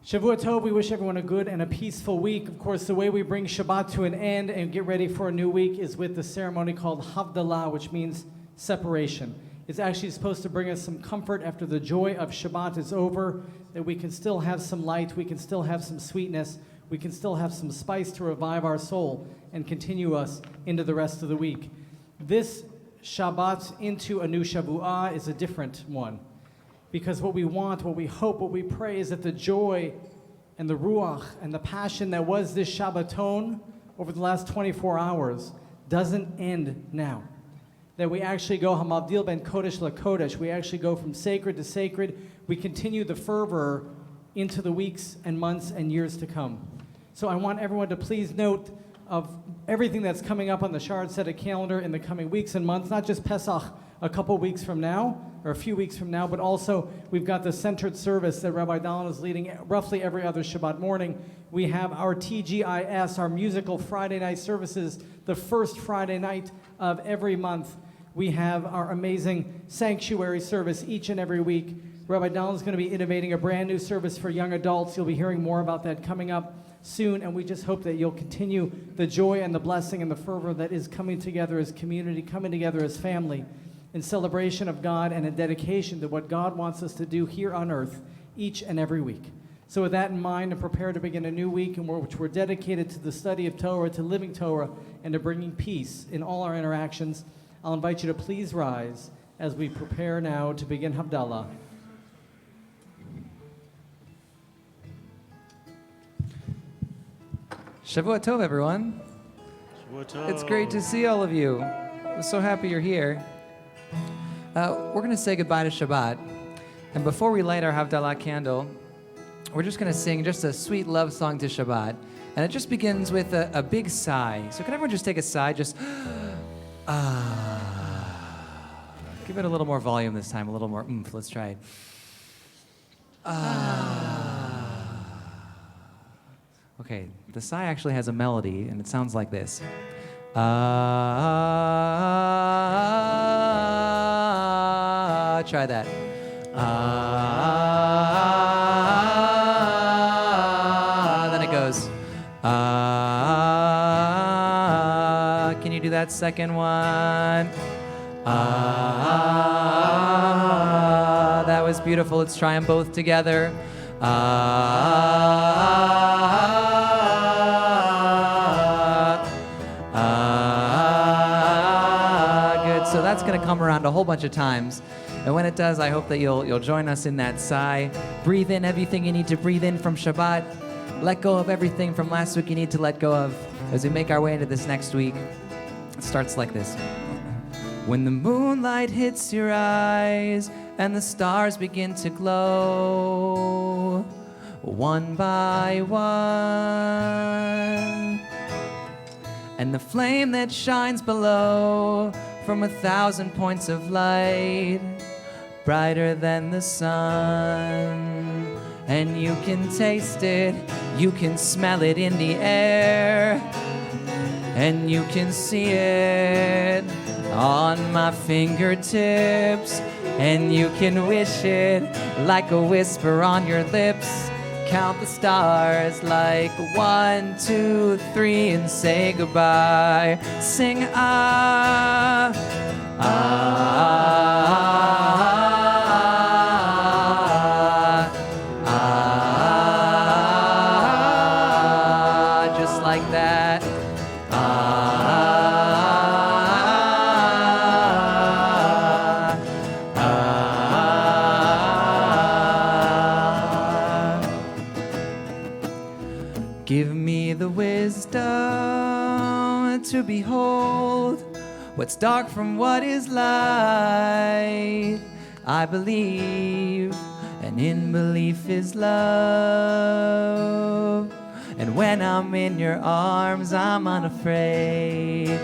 Shavua Tov, we wish everyone a good and a peaceful week. Of course, the way we bring Shabbat to an end and get ready for a new week is with the ceremony called Havdalah, which means separation. It's actually supposed to bring us some comfort after the joy of Shabbat is over, that we can still have some light, we can still have some sweetness, we can still have some spice to revive our soul and continue us into the rest of the week. This Shabbat into a new Shavuah is a different one. Because what we want, what we hope, what we pray is that the joy and the ruach and the passion that was this Shabbaton over the last 24 hours doesn't end now. That we actually go hamavdil ben kodesh la kodesh. We actually go from sacred to sacred. We continue the fervor into the weeks and months and years to come. So I want everyone to please note of everything that's coming up on the Shaarey Zedek calendar in the coming weeks and months, not just Pesach a couple weeks from now, or a few weeks from now, but also we've got the centered service that Rabbi Dallin is leading roughly every other Shabbat morning. We have our TGIS, our musical Friday night services, the first Friday night of every month. We have our amazing sanctuary service each and every week. Rabbi Dallin is going to be innovating a brand new service for young adults. You'll be hearing more about that coming up soon, and we just hope that you'll continue the joy and the blessing and the fervor that is coming together as community, coming together as family, in celebration of God and a dedication to what God wants us to do here on earth each and every week. So with that in mind, and prepare to begin a new week in which we're dedicated to the study of Torah, to living Torah, and to bringing peace in all our interactions, I'll invite you to please rise as we prepare now to begin Havdalah. Shavua Tov, everyone. Shavua Tov. It's great to see all of you. I'm so happy you're here. We're going to say goodbye to Shabbat. And before we light our Havdalah candle, we're just going to sing just a sweet love song to Shabbat. And it just begins with a big sigh. So can everyone just take a sigh? Just, Give it a little more volume this time, a little more oomph. Let's try it. Okay, the sigh actually has a melody, and it sounds like this. Try that. Then it goes. Can you do that second one? That was beautiful. Let's try them both together. Good. So that's going to come around a whole bunch of times. And when it does, I hope that you'll join us in that sigh. Breathe in everything you need to breathe in from Shabbat. Let go of everything from last week you need to let go of as we make our way into this next week. It starts like this. When the moonlight hits your eyes and the stars begin to glow, one by one, and the flame that shines below from 1,000 points of light, brighter than the sun, and you can taste it, you can smell it in the air, and you can see it on my fingertips, and you can wish it like a whisper on your lips. Count the stars like 1, 2, 3 and say goodbye. Sing ah, ah, ah, ah, just like that. Give me the wisdom to behold what's dark from what is light. I believe, and in belief is love. And when I'm in your arms, I'm unafraid.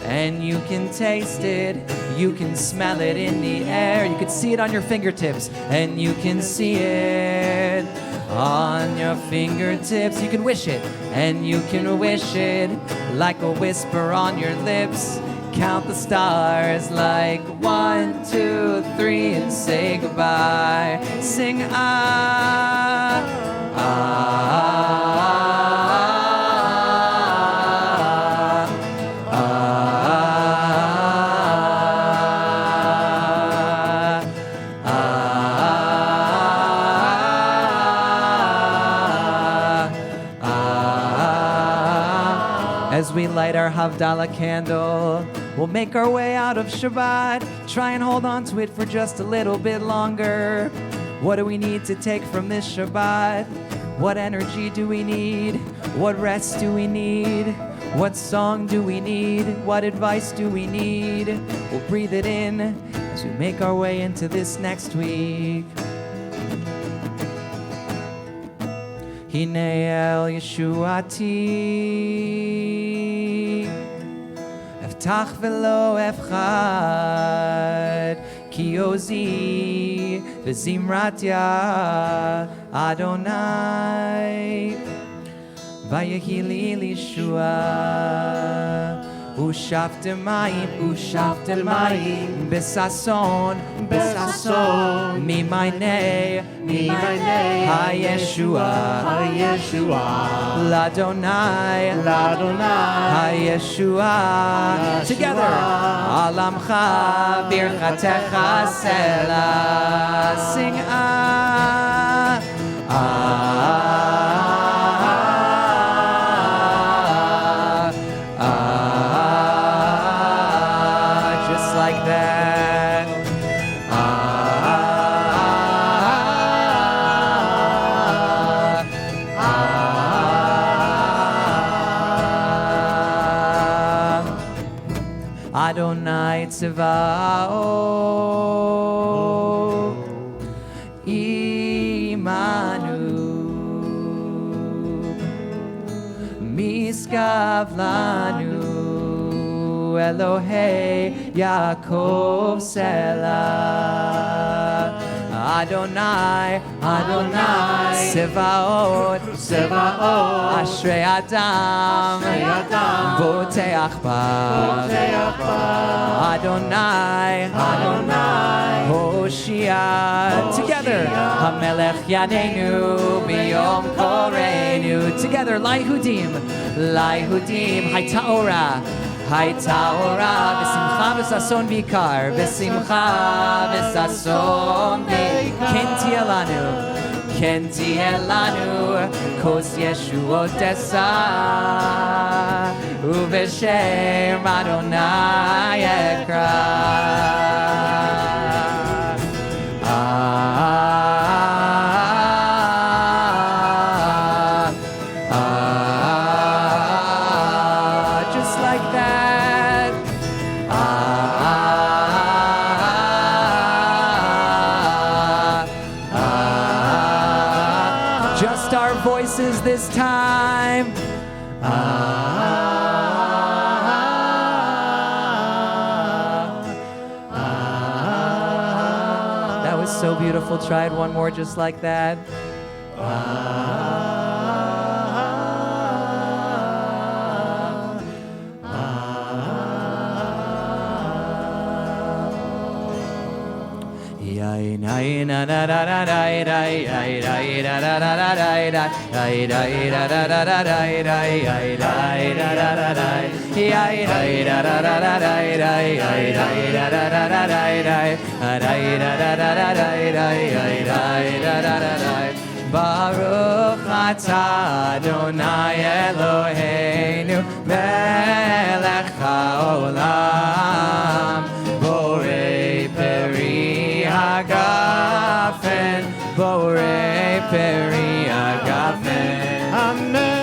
And you can taste it, you can smell it in the air, you can see it on your fingertips, and you can see it on your fingertips. You can wish it, and you can wish it like a whisper on your lips. Count the stars like 1, 2, 3 and say goodbye. Sing ah, ah, As we light our Havdalah candle, we'll make our way out of Shabbat. Try and hold on to it for just a little bit longer. What do we need to take from this Shabbat? What energy do we need? What rest do we need? What song do we need? What advice do we need? We'll breathe it in as we make our way into this next week. Hine el Yeshuati Eftach velo efchad Ki ozi v'zimratya Adonai Vayehili Lishua Ushaftem mayim Besason Mimaynei Hayeshua Ladonai Hayeshua Together Alamcha Birchatecha Selah Sing just like that. Adonai Tzvaot Imanu Miskav lanu Elohei Yaakov Selah Adonai Sevaot Ashrei Adam Boteach ba Adonai Hoshia Together Hamelech Yaneinu Biyom Koreinu Together Laihudim Hai Taora, V'simcha v'sason bikar, V'simcha v'sason bikar. Kenti elanu, Kos Yeshuot esa, Uv'shem Adonai ekra. Just our voices this time. That was so beautiful. Try it one more just like that. Baruch atah Adonai Eloheinu melech haolam borei peri hagafen borei peri hagafen Amen.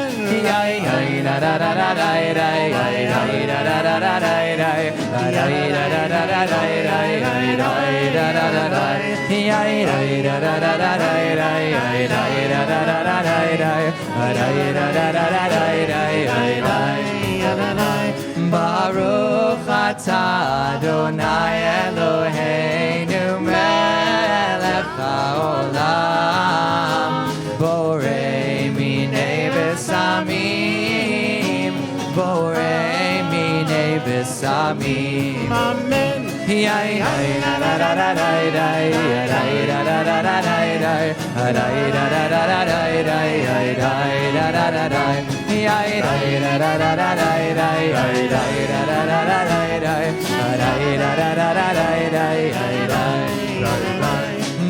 Baruch atah Adonai Eloheinu melech haolam borei minei besamim borei minei besamim Amen.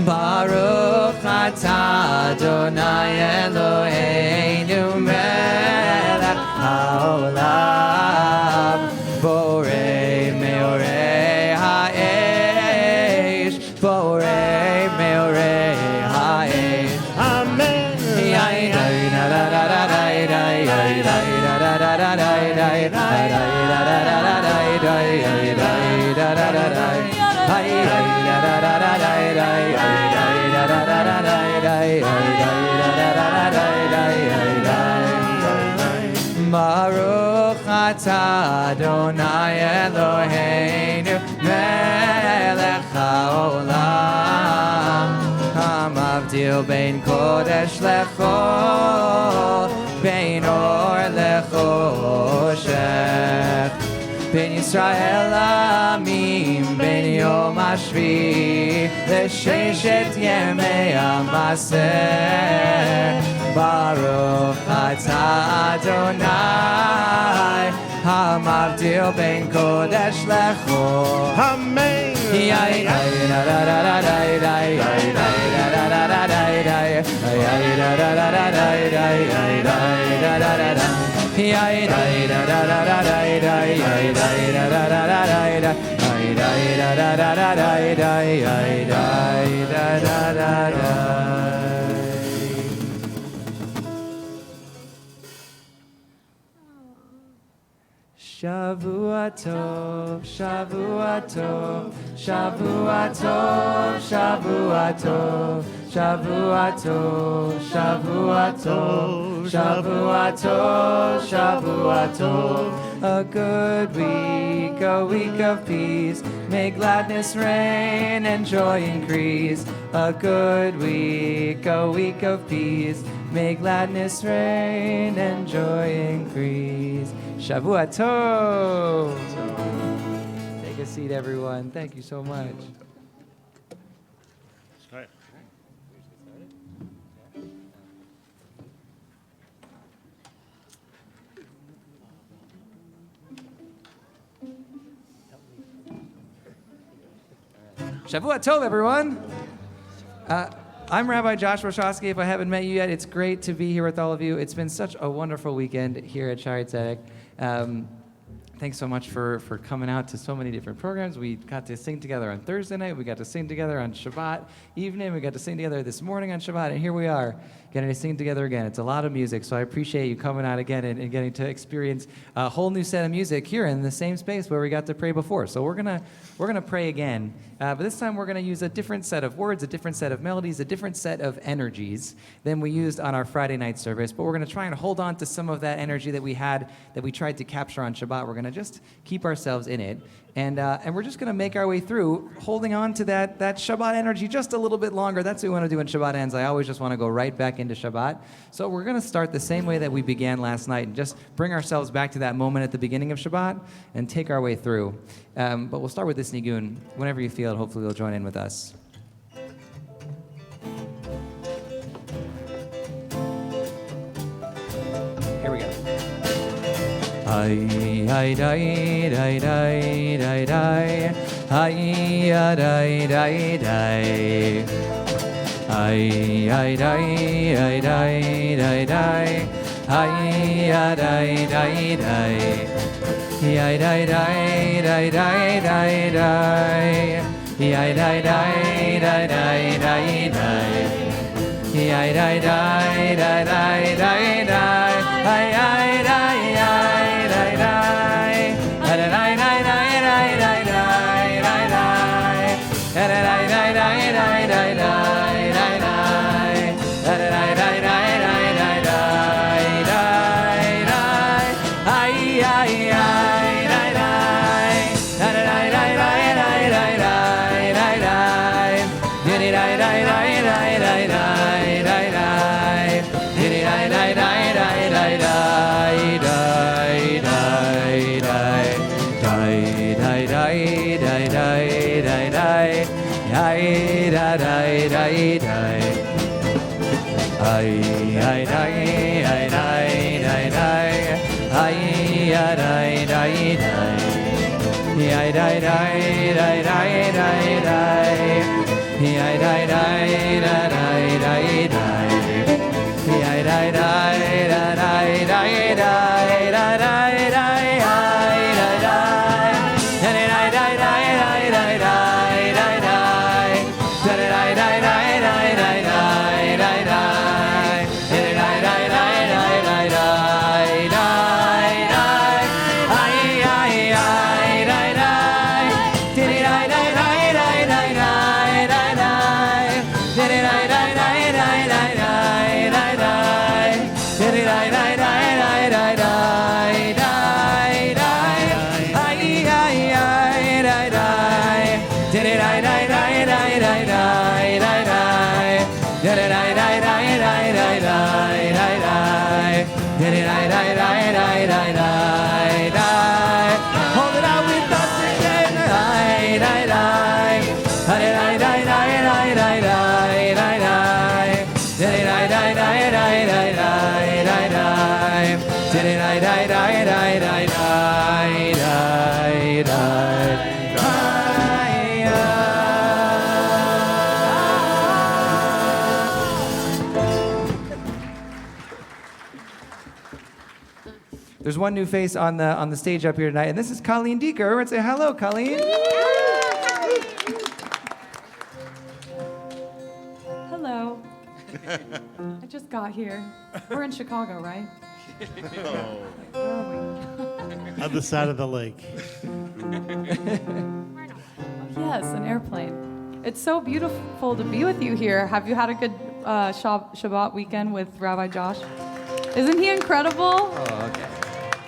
Baruch atah Adonai Eloheinu melech haolam Adonai Eloheinu melech haolam hamavdil bein kodesh lechol bein or lechoshech Ben Yisrael Amim, Ben Yom Hashvi, L'Sheshet Yemei HaMaseh, Baruch Atah Adonai, HaMavdil Ben Kodesh Lecho. Amen. Shavua tov, Shavua tov, Shavua tov, Shavua tov, Shavua tov, Shavua tov, Shavua tov, Shavua tov. A good week, a week of peace. May gladness reign and joy increase. A good week, a week of peace. May gladness reign and joy increase. Shavua tov. Take a seat, everyone. Thank you so much. Shavua tov, everyone. I'm Rabbi Josh Warshawsky. If I haven't met you yet, it's great to be here with all of you. It's been such a wonderful weekend here at Shaarey Zedek. Thanks so much for coming out to so many different programs. We got to sing together on Thursday night. We got to sing together on Shabbat evening. We got to sing together this morning on Shabbat. And here we are, getting to sing together again. It's a lot of music, so I appreciate you coming out again and getting to experience a whole new set of music here in the same space where we got to pray before. So we're gonna pray again, but this time we're gonna use a different set of words, a different set of melodies, a different set of energies than we used on our Friday night service. But we're gonna try and hold on to some of that energy that we had, that we tried to capture on Shabbat. We're gonna just keep ourselves in it, and we're just gonna make our way through, holding on to that Shabbat energy just a little bit longer. That's what we want to do when Shabbat ends. I always just want to go right back into Shabbat. So we're gonna start the same way that we began last night, and just bring ourselves back to that moment at the beginning of Shabbat, and take our way through. But we'll start with this nigun. Whenever you feel it, hopefully you'll join in with us. Here we go. Ay ay day day day day day. Ay ay day day day. Ay ay day day day day day. Ay ay day day day. Ay day day day day day day. Ay day day day day day day. Ay day day day day day day. Ay ay day. Hold it out with us again. There's one new face on the stage up here tonight, and this is Colleen Deeker. Everyone say hello, Colleen. Hello. I just got here. We're in Chicago, right? Other side of the lake. Yes, an airplane. It's so beautiful to be with you here. Have you had a good Shabbat weekend with Rabbi Josh? Isn't he incredible? Oh, okay.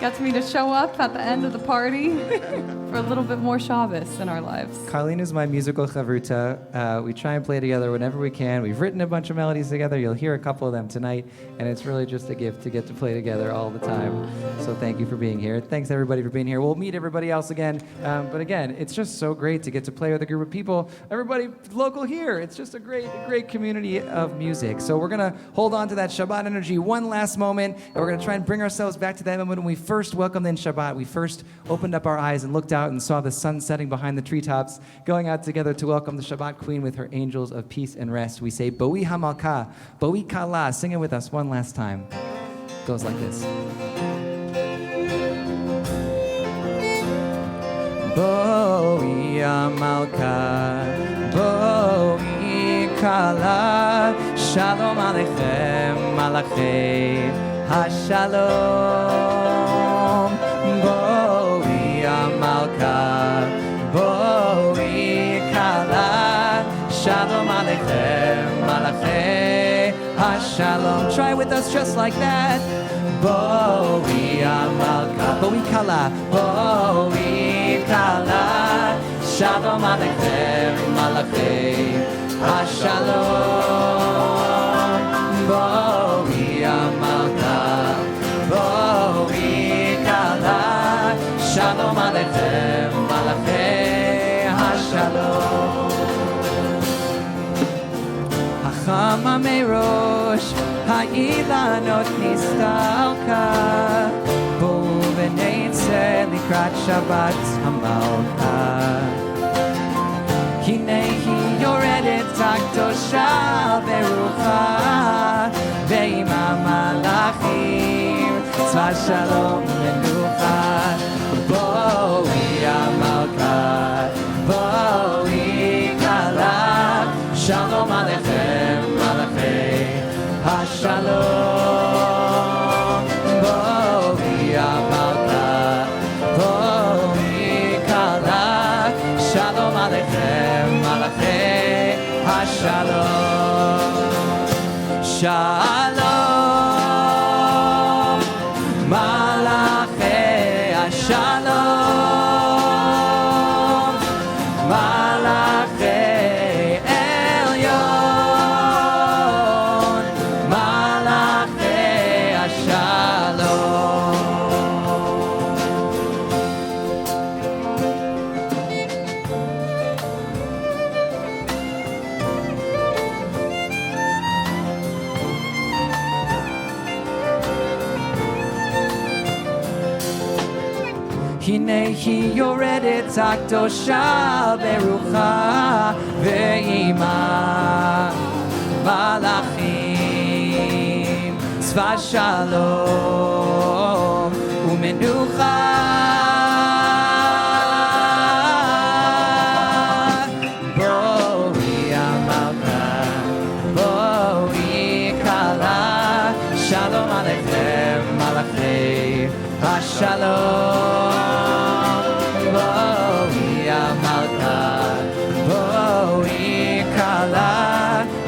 Gets me to show up at the end of the party for a little bit more Shabbos in our lives. Colleen is my musical chavruta. We try and play together whenever we can. We've written a bunch of melodies together. You'll hear a couple of them tonight, and it's really just a gift to get to play together all the time. So thank you for being here. Thanks everybody for being here. We'll meet everybody else again. But again, it's just so great to get to play with a group of people. Everybody local here. It's just a great community of music. So we're gonna hold on to that Shabbat energy one last moment, and we're gonna try and bring ourselves back to that moment when we first welcomed in Shabbat. We first opened up our eyes and looked out and saw the sun setting behind the treetops, going out together to welcome the Shabbat Queen with her angels of peace and rest. We say, Boi Hamalka, Boi Kala. Sing it with us one last time. It goes like this. Boi Hamalka, Boi Kala, Shalom Aleichem, Malachei HaShalom. Boi Hamalka, Boi Kala, Shalom Aleichem, Malachei HaShalom. Try with us just like that. Boi Hamalka, Boi Kala, Boi Kala, Shalom Aleichem, Malachei HaShalom. Boi Hamalka, Boi Kala, Shalom Aleichem, Malachei HaShalom. Hachama Merosh, Ha'ilanot Nistalka, Bo'u v'neitzeh likrat Shabbat Hamalka. Hinehi yoredet Hakdosha Berucha, Ve'ima Malachim, Tzva Shalom Menucha. Boi Hamalka, Boi Kala, Shalom Aleichem, Malachei HaShalom. Boi Hamalka, Boi Kala, Shalom Aleichem, Malachei HaShalom. Shalom, Malachei HaShalom, Malachei Elyon, Malachei HaShalom. Hinehi yoredet Hakdosha Berucha, Ve'ima Malachim, Tzva Shalom U'Menucha. Boi Hamalka, Boi Kala, Shalom Aleichem, Malachei HaShalom. Boi Hamalka, Boi Kala,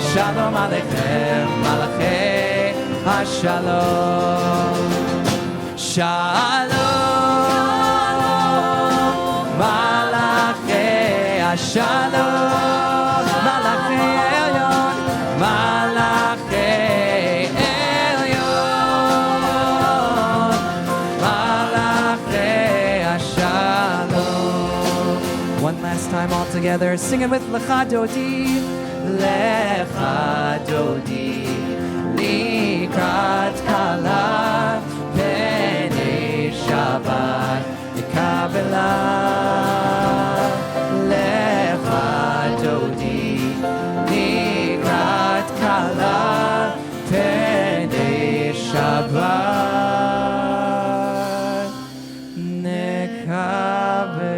Shalom Aleichem, Malachei HaShalom. Shalom, Malachei HaShalom, Malachei Elyon, Malachei together, sing it with Lecha Dodi. Lecha Dodi, Likrat Kala, B'nei Shabbat, Yekabela. Lecha Dodi, Likrat Kala, B'nei Shabbat, Nekabela.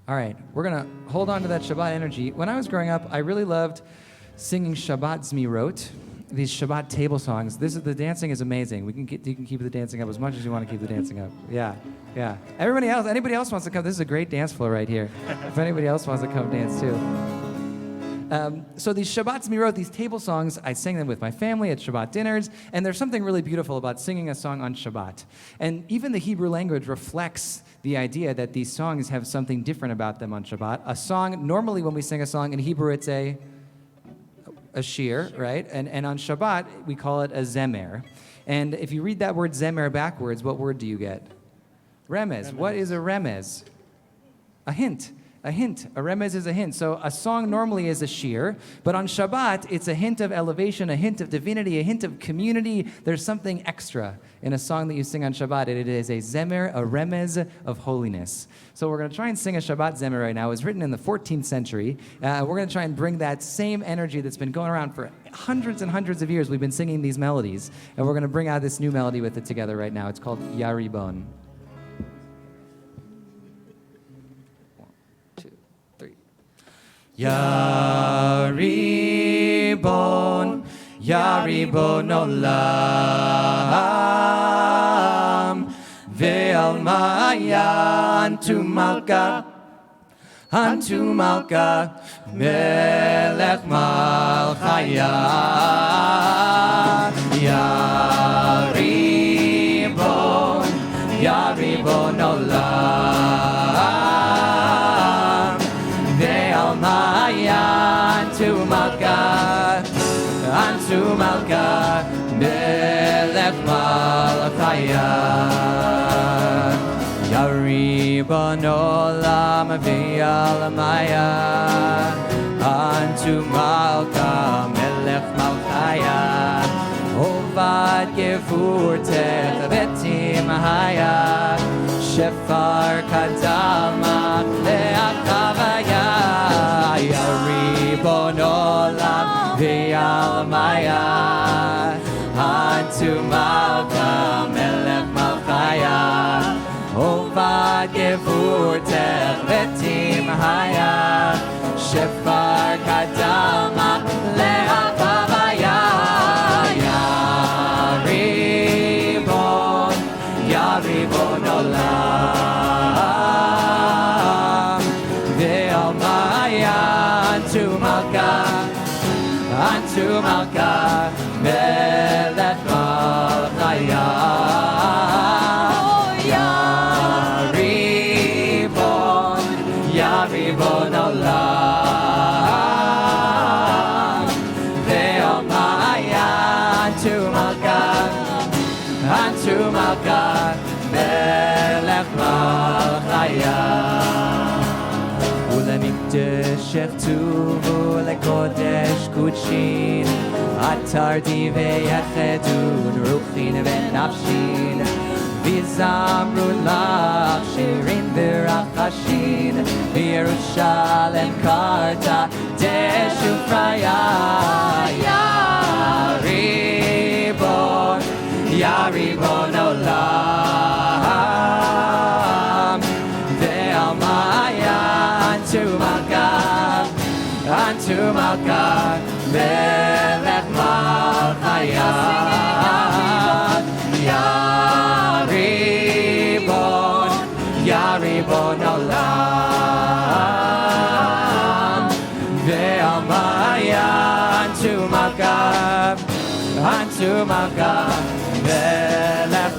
All right, we're going to hold on to that Shabbat energy. When I was growing up, I really loved singing Shabbat Zmirot, these Shabbat table songs. The dancing is amazing. You can keep the dancing up as much as you want to keep the dancing up. Yeah. Anybody else wants to come? This is a great dance floor right here. If anybody else wants to come dance too. So these Shabbat Zmirot, these table songs, I sang them with my family at Shabbat dinners, and there's something really beautiful about singing a song on Shabbat. And even the Hebrew language reflects the idea that these songs have something different about them on Shabbat. A song, normally when we sing a song in Hebrew, it's a shir, right? And on Shabbat, we call it a zemer. And if you read that word zemer backwards, what word do you get? Remez. What is a remez? A hint. A remez is a hint. So a song normally is a shir, but on Shabbat, it's a hint of elevation, a hint of divinity, a hint of community. There's something extra in a song that you sing on Shabbat. It is a zemer, a remez of holiness. So we're going to try and sing a Shabbat zemer right now. It was written in the 14th century. We're going to try and bring that same energy that's been going around for hundreds and hundreds of years. We've been singing these melodies, and we're going to bring out this new melody with it together right now. It's called Yaribon. Yaribon, Yaribon olam, ve'almaya antu malka, melech malchaya. Yaribon olam, ve'almaya antu malka, melech malchaya. Yaribon olam ve'almaya antu malka, melech malchaya. Ovad gevurtech v'timhaya, shefar kadama le'akavaya. Yaribon olam ve'almaya antu malka, melech malchaya. Ovad gevurtech v'timhaya, shefar kadama le'akavaya. Yaribon olam ve'almaya antu malka, melech malchaya. Yaribon olam ve'almaya antu malka, melech malchaya. Ulemikdeshech tuvu lekodesh kudshin, atardi ve'yechedun ruchin ve'nafshin, v'zamru lach shirin v'rachashin, v'Yerushalem karta deshufraya. Yaribon olam ve'almaya antu malka, melech malchaya. Yaribon olam ve'almaya antu malka, melech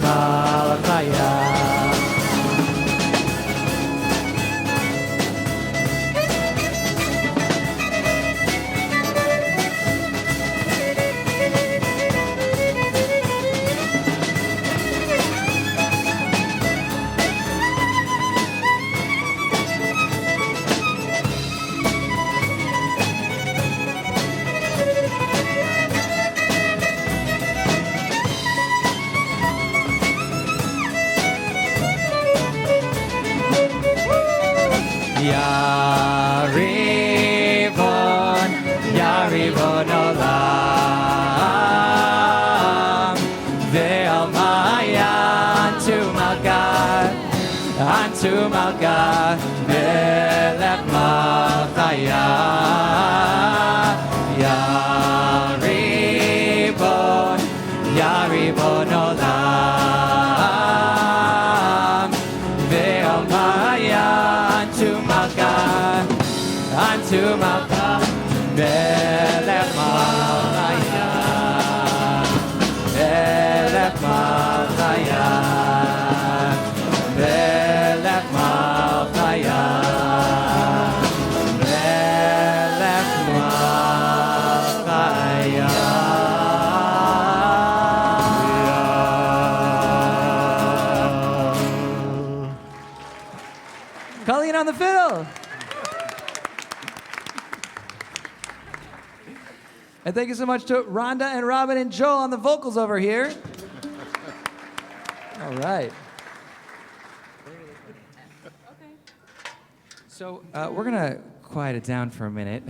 Yarivon, Yarivon Olam, Ve'al Mayan to Malkah, Antu Malkah, Melech Malchaya, Yarivon, Yarivon Olam, Ve'al Mayan to Malkah, Antu Malkah, Melech Malchaya, Melech Malchaya, Melech Malchaya, Melech Malchaya. Colleen on the fiddle. And thank you so much to Rhonda and Robin and Joel on the vocals over here. All right. So we're going to quiet it down for a minute.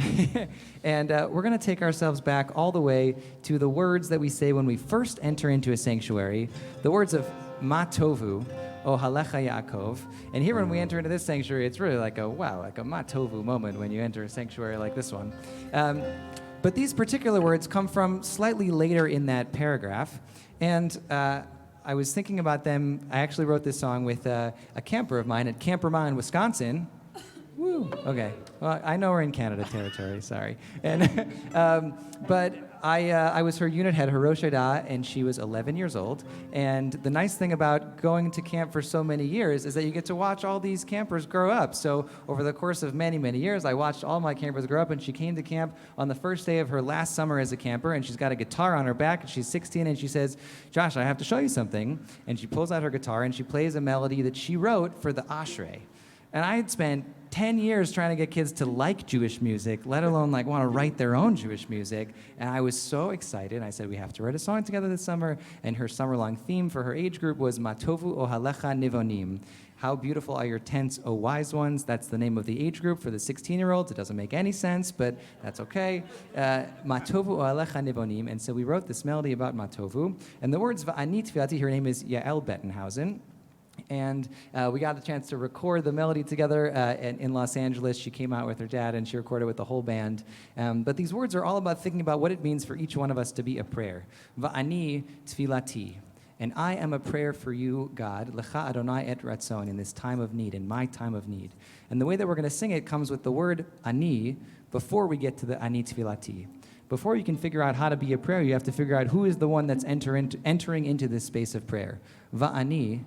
And we're going to take ourselves back all the way to the words that we say when we first enter into a sanctuary, the words of Matovu, O Halecha Yaakov. And here when we enter into this sanctuary, it's really like a Matovu moment when you enter a sanctuary like this one. But these particular words come from slightly later in that paragraph. And I was thinking about them. I actually wrote this song with a camper of mine at Camp Vermont, Wisconsin. Woo. Okay. Well, I know we're in Canada territory. Sorry. And but I was her unit head, her Rosh Hashanah, and she was 11 years old. And the nice thing about going to camp for so many years is that you get to watch all these campers grow up. So over the course of many, many years, I watched all my campers grow up. And she came to camp on the first day of her last summer as a camper. And she's got a guitar on her back. And she's 16. And she says, "Josh, I have to show you something." And she pulls out her guitar and she plays a melody that she wrote for the Ashrei. And I had spent 10 years trying to get kids to like Jewish music, let alone like want to write their own Jewish music. And I was so excited. I said, we have to write a song together this summer. And her summer-long theme for her age group was Matovu Ohalecha Nivonim. How beautiful are your tents, O wise ones. That's the name of the age group for the 16-year-olds. It doesn't make any sense, but that's okay. Matovu Ohalecha Nivonim. And so we wrote this melody about Matovu. And the words Va'ani Tfilati, her name is Yael Bettenhausen. And we got a chance to record the melody together in Los Angeles. She came out with her dad, and she recorded with the whole band. But these words are all about thinking about what it means for each one of us to be a prayer. Va'ani tfilati. And I am a prayer for you, God, Lecha Adonai et Ratzon, in this time of need, in my time of need. And the way that we're going to sing it comes with the word ani before we get to the ani tfilati. Before you can figure out how to be a prayer, you have to figure out who is the one that's entering into this space of prayer. Va'ani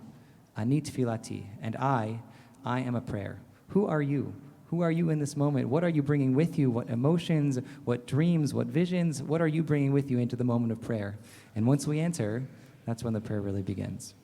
Ani tfilati, and I am a prayer. Who are you? Who are you in this moment? What are you bringing with you? What emotions, what dreams, what visions, what are you bringing with you into the moment of prayer? And once we enter, that's when the prayer really begins.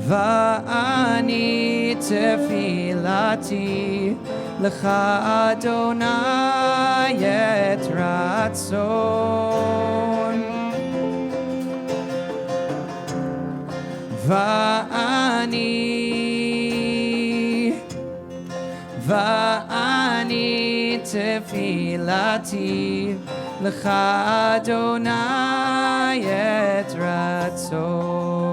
Va'ani tefilati lecha Adonai et ratzon. Va'ani tefilati lecha Adonai et ratzon.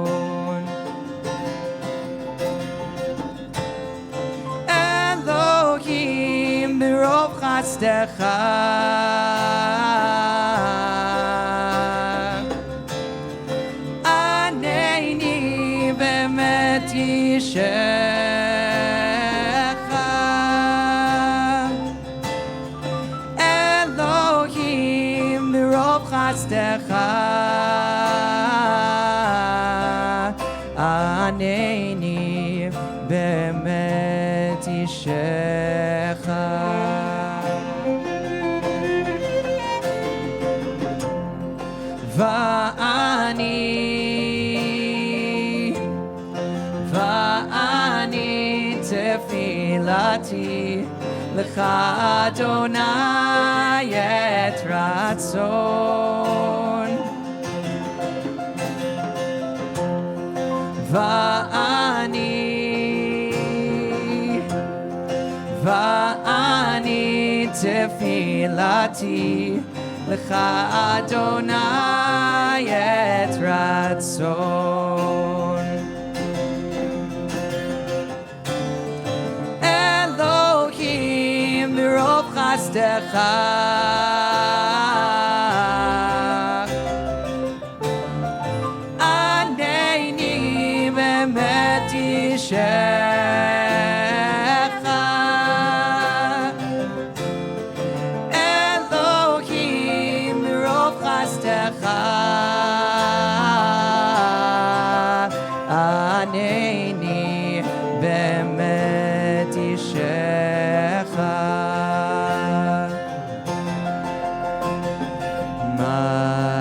Elohim mirov chastecha aneni bemet yishecha. Elohim mirov chastecha Va'ani tefilati Lecha Adonai et ratzon Va'ani tefilati Lecha Adonai et ratzon Elohim mirov chasdecha Aneni bemet yishecha Elohim mirov chasdecha Aneni bemet yishecha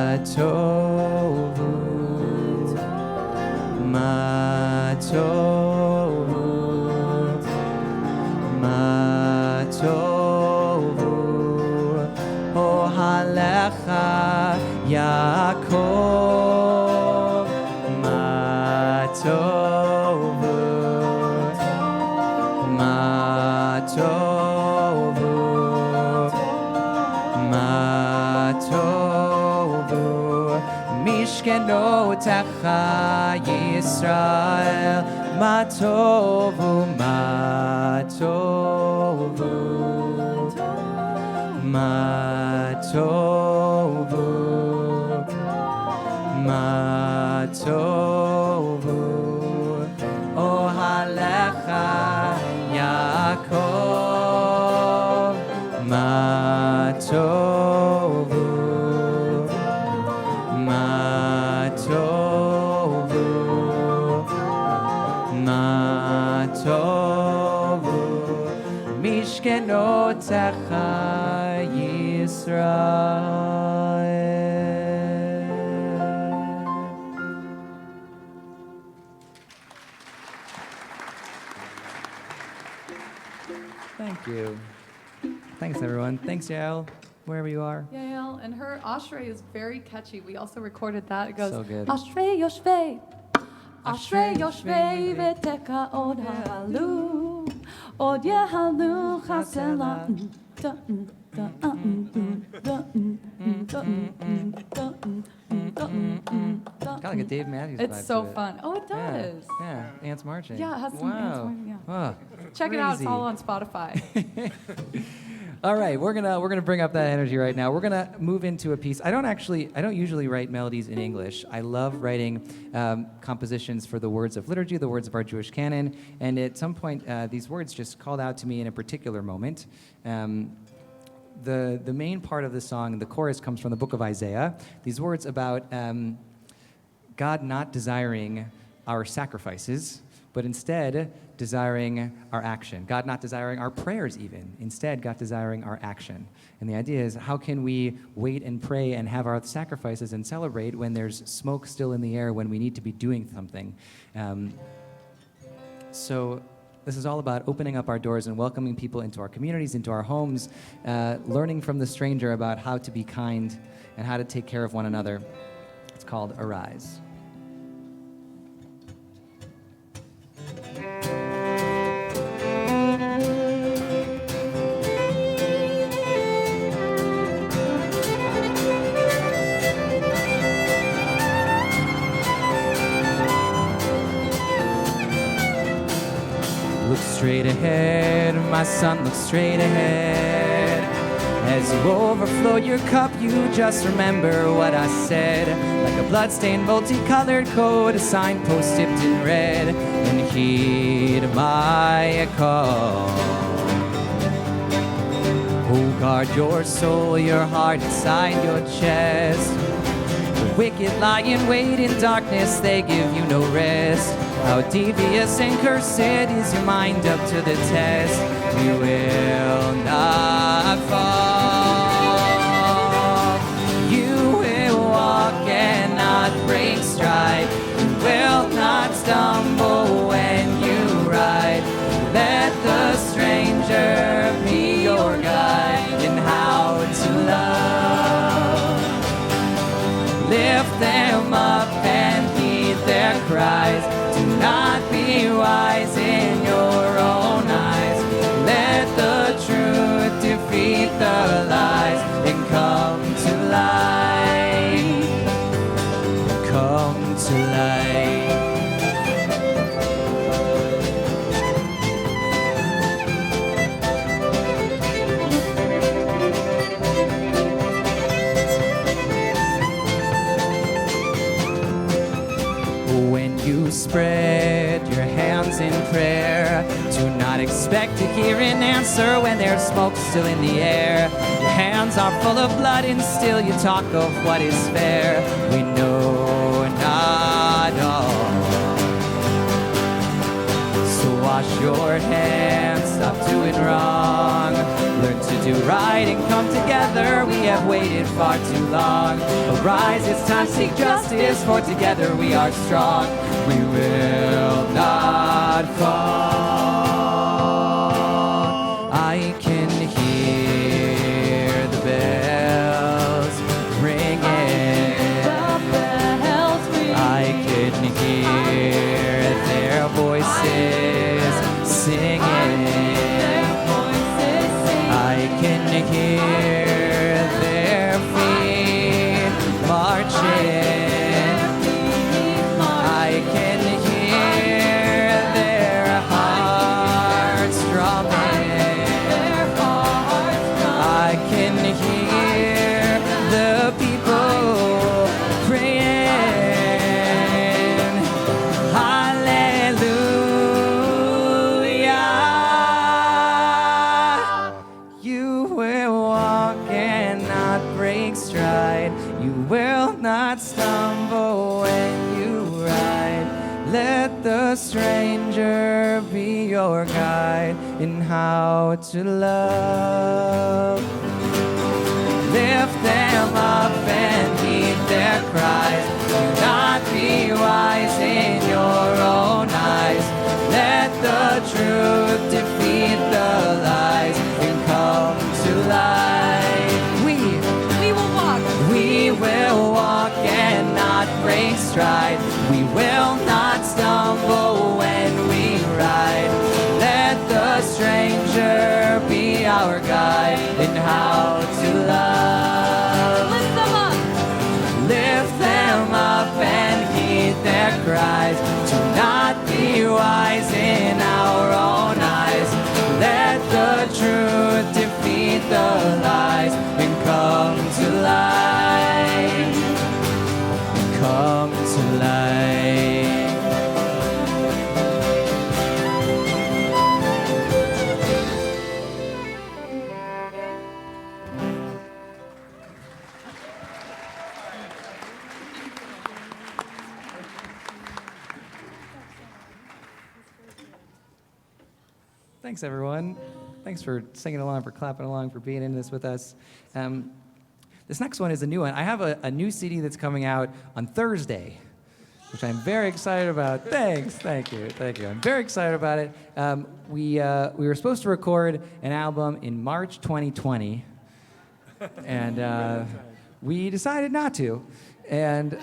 Matovu Matovu Matovu Ohalecha Yaakov Matovu Matovu Matovu Mishkenotecha Yisrael Matovu Matovu Matovu Matovu Ohalecha Yaakov Matovu Matovu Matovu Mishkenotecha Yisrael. Thank you. Thanks, everyone. Thanks, Yael, wherever you are. Yael, and her Ashrei is very catchy. We also recorded that. It goes, So good. Ashrei Yoshvei, Ashrei Yoshvei v'teka od ha'alu, od yehalu chasela. Kind of like a Dave Matthews vibe It's so to it. fun. Oh, it Yeah, does. yeah, ants marching. Yeah, it has some ants wow. marching, yeah. Wow. Check it out. It's Crazy. all on Spotify. All right, we're gonna bring up that energy right now. We're gonna move into a piece. I don't usually write melodies in English. I love writing compositions for the words of liturgy, the words of our Jewish canon, and at some point these words just called out to me in a particular moment. The main part of the song, the chorus, comes from the book of Isaiah. These words about God not desiring our sacrifices, but instead desiring our action. God not desiring our prayers even. Instead, God desiring our action. And the idea is, how can we wait and pray and have our sacrifices and celebrate when there's smoke still in the air, when we need to be doing something? So this is all about opening up our doors and welcoming people into our communities, into our homes, learning from the stranger about how to be kind and how to take care of one another. It's called Arise. Look straight ahead, my son, look straight ahead. As you overflow your cup, you just remember what I said. Like a bloodstained multicolored code, a signpost dipped in red, and heed my call. Oh, guard your soul, your heart inside your chest. The wicked lie in wait in darkness, they give you no rest. How devious and cursed is your mind up to the test. You will not fall. You will walk and stumble when you ride. Let the stranger be your guide in how to love. Lift them up and heed their cries. Do not be wise in your own eyes. Let the truth defeat the lies and come to light. Come to light. When you spread your hands in prayer, do not expect to hear an answer when there's smoke still in the air. Your hands are full of blood and still you talk of what is fair. We know not all. So wash your hands, stop doing wrong. Learn to do right and come together. We have waited far too long. Arise, it's time to seek justice, for together we are strong. We will not fall. I can hear the bells ringing. I can hear their voices singing. I can hear their feet marching. I can hear their hearts drumming. I can hear the people praying. Hallelujah. You will walk and not break stride. You will not stumble when you ride. Let the stranger be your guide in how to love. Lift them up and heed their cries. Do not be wise in your own eyes. Let the truth defeat the lies and come to light. We will walk and not break stride. We will not stumble when we ride. Let the stranger be our guide in how to love. Lift them up. Lift them up and heed their cries. Do not be wise in our own eyes. Let the truth defeat the lies and come to light. Come to light. Thanks, everyone. Thanks for singing along, for clapping along, for being in this with us. This next one is a new one. I have a new CD that's coming out on Thursday, which I'm very excited about. Thanks, thank you. I'm very excited about it. We were supposed to record an album in March 2020, and we decided not to. And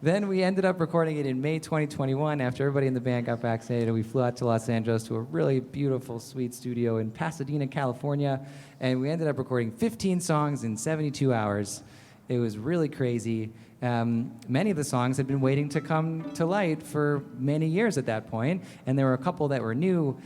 then we ended up recording it in May 2021 after everybody in the band got vaccinated. We flew out to Los Angeles to a really beautiful, sweet studio in Pasadena, California, and we ended up recording 15 songs in 72 hours. It was really crazy. Many of the songs had been waiting to come to light for many years at that point, and there were a couple that were new.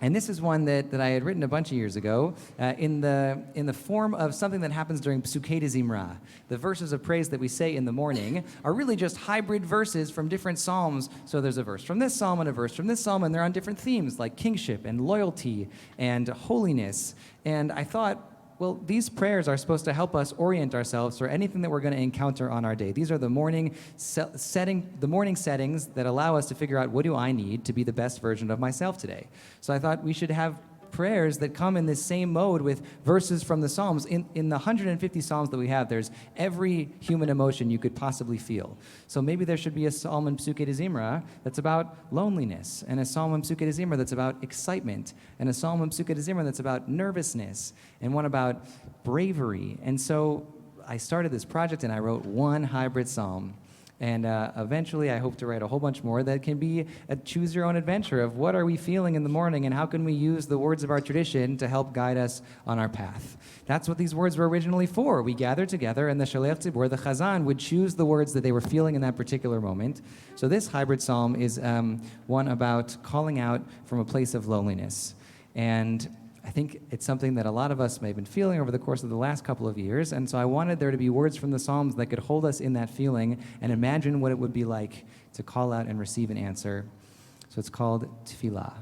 And this is one that I had written a bunch of years ago in the form of something that happens during Psukei de Zimra. The verses of praise that we say in the morning are really just hybrid verses from different psalms. So there's a verse from this psalm and a verse from this psalm, and they're on different themes like kingship and loyalty and holiness. And I thought, well, these prayers are supposed to help us orient ourselves for anything that we're going to encounter on our day. These are the morning settings that allow us to figure out, what do I need to be the best version of myself today? So I thought we should have prayers that come in this same mode with verses from the Psalms. In the 150 Psalms that we have, there's every human emotion you could possibly feel. So maybe there should be a Psalm in Psukei Zimra that's about loneliness, and a Psalm in Psukei Zimra that's about excitement, and a Psalm in Psukei Zimra that's about nervousness, and one about bravery. And so I started this project and I wrote one hybrid Psalm. And eventually, I hope to write a whole bunch more that can be a choose-your-own adventure of what are we feeling in the morning and how can we use the words of our tradition to help guide us on our path. That's what these words were originally for. We gathered together, and the Shalech Tzibur, the Chazan, would choose the words that they were feeling in that particular moment. So this hybrid psalm is one about calling out from a place of loneliness. And I think it's something that a lot of us may have been feeling over the course of the last couple of years, and so I wanted there to be words from the Psalms that could hold us in that feeling and imagine what it would be like to call out and receive an answer. So it's called Tefillah.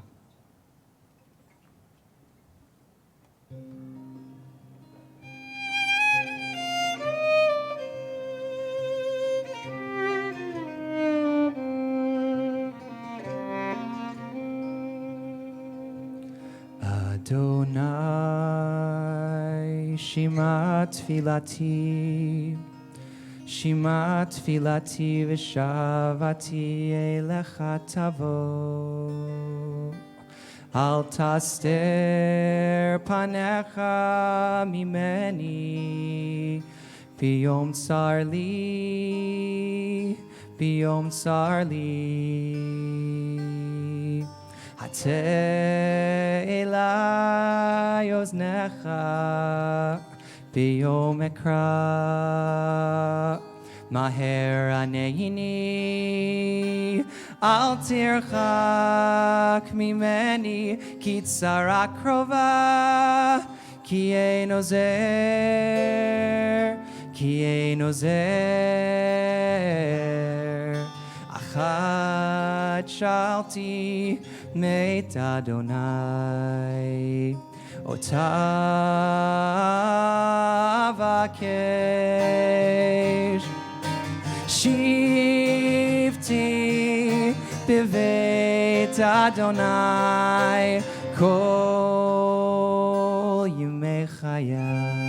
Adonai, Shema Tfilati, Shema Tfilati v'shavati elecha tavo. Al taster panecha mimeni, biyom tsar li, biyom tsar li. Hateh elai oznecha biyom ekra maher aneini al tirchak mimeni ki tzara krova ki ein ozer achad shalti Meit Adonai Otav Akesh Shivti Beveit Adonai Kol Yimei Chayai.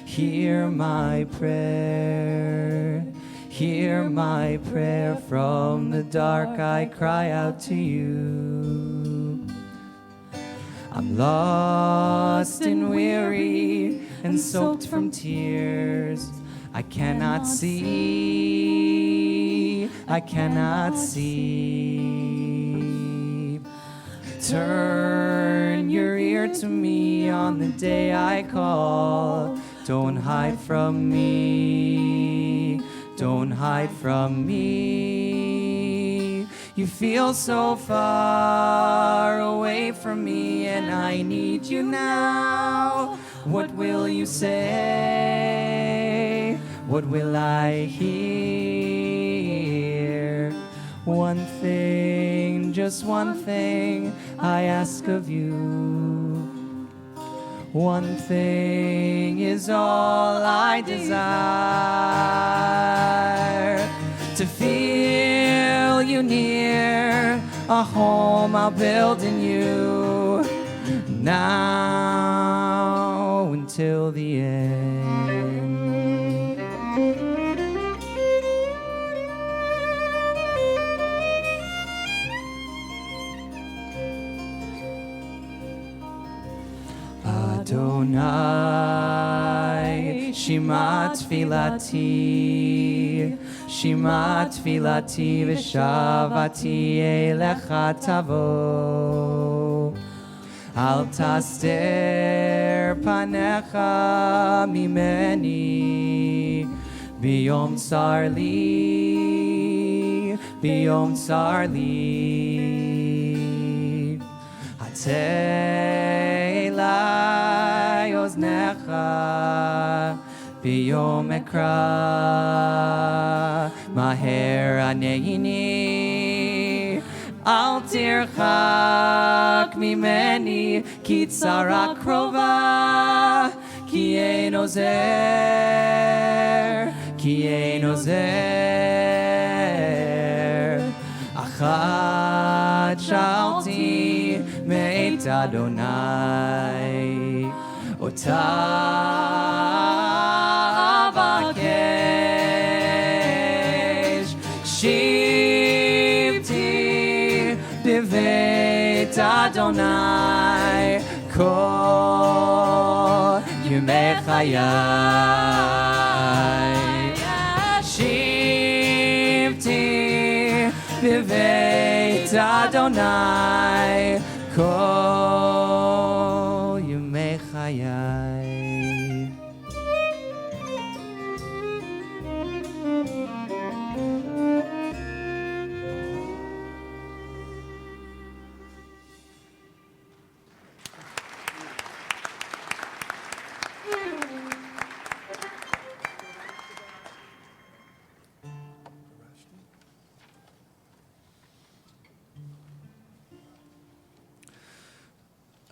Hear my prayer, hear my prayer. From the dark I cry out to you. I'm lost and weary and soaked from tears. I cannot see, I cannot see. Turn your ear to me on the day I call. Don't hide from me, don't hide from me. You feel so far away from me and I need you now. What will you say? What will I hear? One thing, just one thing I ask of you. One thing is all I desire, to feel you near, a home I'll build in you, now until the end. Adonai, Shema Tfilati, Shema Tfilati v'shavati elecha tavo. Al taster panecha mimeni, biyom tsar li, biyom tsar li. Hateh elai oznecha biyom ekra maher aneini al tirchak mimeni ki צרה קרובה, כי אין עוזר, כי אין עוזר. אחת שאלתי מאת אדוני, אותה אבקש. שבתי בבית אדוני כל ימי חיי. שבתי בבית אדוני כל ימי חיי.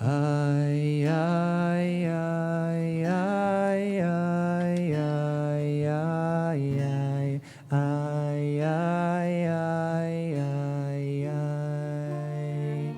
Ay, ay, ay, ay, ay, ay, ay, ay, ay, ay, ay, ay, ay, ay,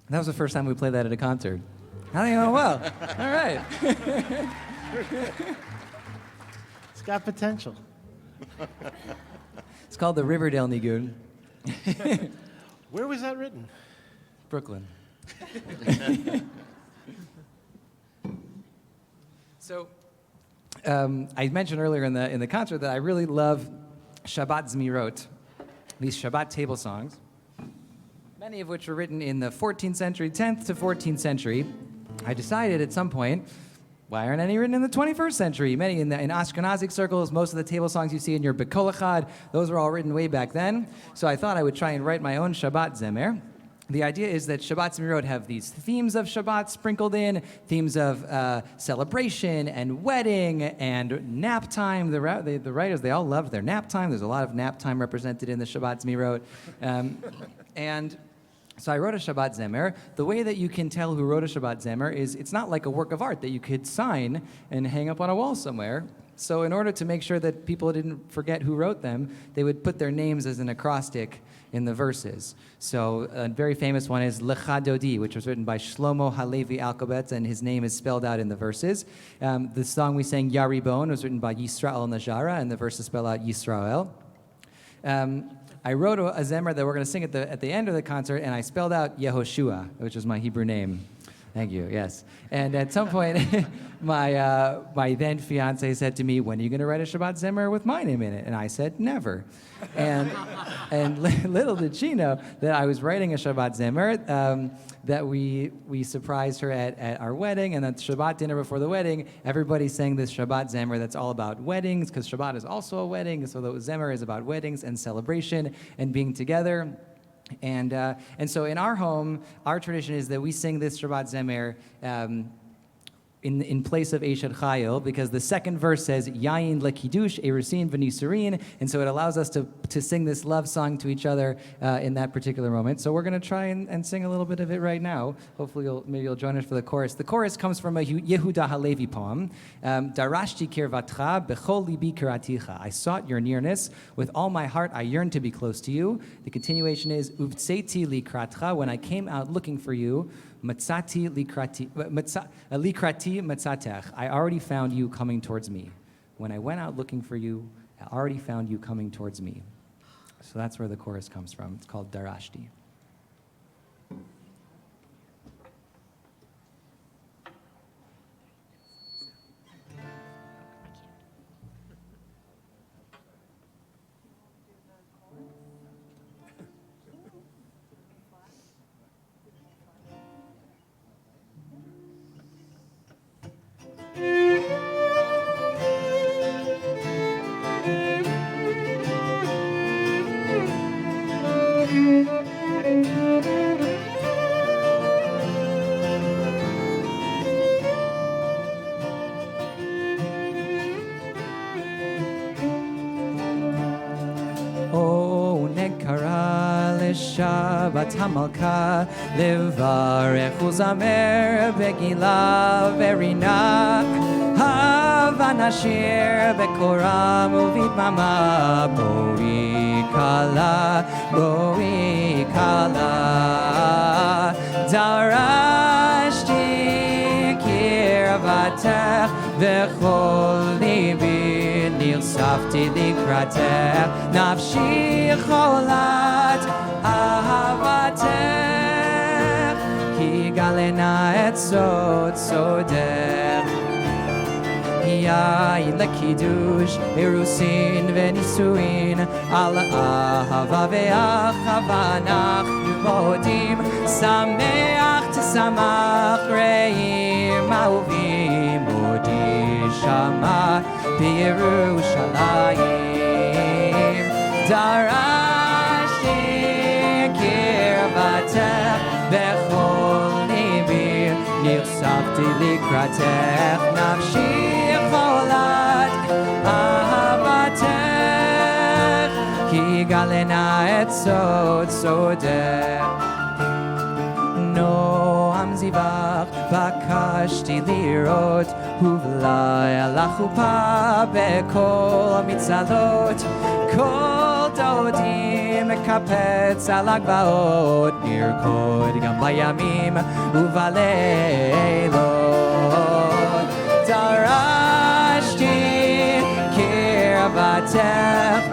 That was the first time we played that at a concert. I think it went well. All right. It's got potential. It's called the Riverdale Nigun, Where was that written? Brooklyn. So, I mentioned earlier in the concert that I really love Shabbat Zmirot, these Shabbat table songs, many of which were written in the 14th century, 10th to 14th century. I decided at some point, why aren't any written in the 21st century? Many in Ashkenazic circles, most of the table songs you see in your Bekol Echad, those were all written way back then. So I thought I would try and write my own Shabbat Zemer. The idea is that Shabbat Zmirot have these themes of Shabbat sprinkled in, themes of celebration and wedding and nap time. The writers, they all loved their nap time. There's a lot of nap time represented in the Shabbat Zmirot. And so I wrote a Shabbat Zemer. The way that you can tell who wrote a Shabbat Zemer is it's not like a work of art that you could sign and hang up on a wall somewhere. So in order to make sure that people didn't forget who wrote them, they would put their names as an acrostic in the verses. So a very famous one is Lecha Dodi, which was written by Shlomo Halevi Alkabetz, and his name is spelled out in the verses. The song we sang, Yaribon, was written by Yisrael Najara, and the verses spell out Yisrael. I wrote a zemer that we're going to sing at the end of the concert, and I spelled out Yehoshua, which is my Hebrew name. Thank you, yes. And at some point, my then fiance said to me, when are you going to write a Shabbat Zemer with my name in it? And I said, never. And little did she know that I was writing a Shabbat Zemer, that we surprised her at our wedding, and at the Shabbat dinner before the wedding, everybody sang this Shabbat Zemer that's all about weddings, because Shabbat is also a wedding, so the Zemer is about weddings and celebration and being together. And so in our home, our tradition is that we sing this Shabbat Zemer in place of Eshad Chayil, because the second verse says Yayin lekidush erusin v'nisurin, and so it allows us to sing this love song to each other in that particular moment. So we're going to try and sing a little bit of it right now. Hopefully maybe you'll join us for the chorus. The chorus comes from a Yehuda Halevi poem. Darashti kirvatcha bechol libi kiraticha. I sought your nearness with all my heart. I yearned to be close to you. The continuation is Uvtseiti likratcha. When I came out looking for you, Matzati likrati matzatech. I already found you coming towards me. When I went out looking for you, I already found you coming towards me. So that's where the chorus comes from. It's called Darashti. Shabbat Hamalka Levarech Uzamer Begila Verina Havanashir Bekoram Uvidmama Boi Kala Darashti Kirvatech Vechol Libi Nirsafti Likratech Nafshi Cholat Ahavatech Ki galena et sod sodech Yayin lekidush Erusin venisuin Al ahava ve'achava Nachnu modim Sameach tisamach Re'im ahuvim Modi shama B'Yerushalayim Darashti kirvatech Bechol libi Nirsafti likratech Nafshi cholat ahavatech Ki galena et sod sodech Noam zivach bakashti lirot Huvlai ala chupa bekol mitzalot Kol דודי מקפץ על הגבעות, נרקוד גם בימים ובלילות. דרשתי קרבתך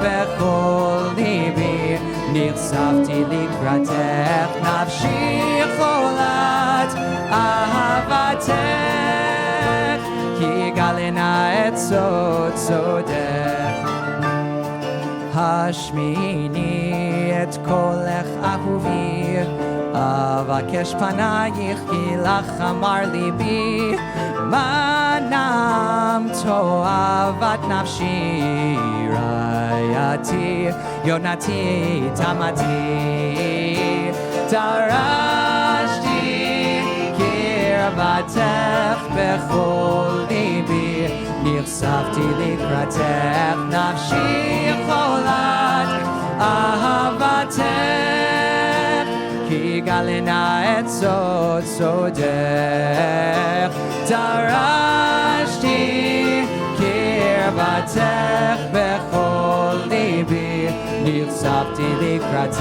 בכל ליבי, נחשפתי לקראתך, נפשי חולת אהבתך, כי גלנה את סוד סודך. השמיעיני את קולך אהובי, אבקש פנייך כי לך אמר ליבי, מנם תאוות נפשי, רעייתי, יונתי, תמתי. דרשתי קרבתך בכל ליבי, נחשפתי לקראתך, נפשי חולת אהבתך, כי גלנה את סוד סודך. דרשתי קרבתך בכל ליבי, נחשפתי לקראתך,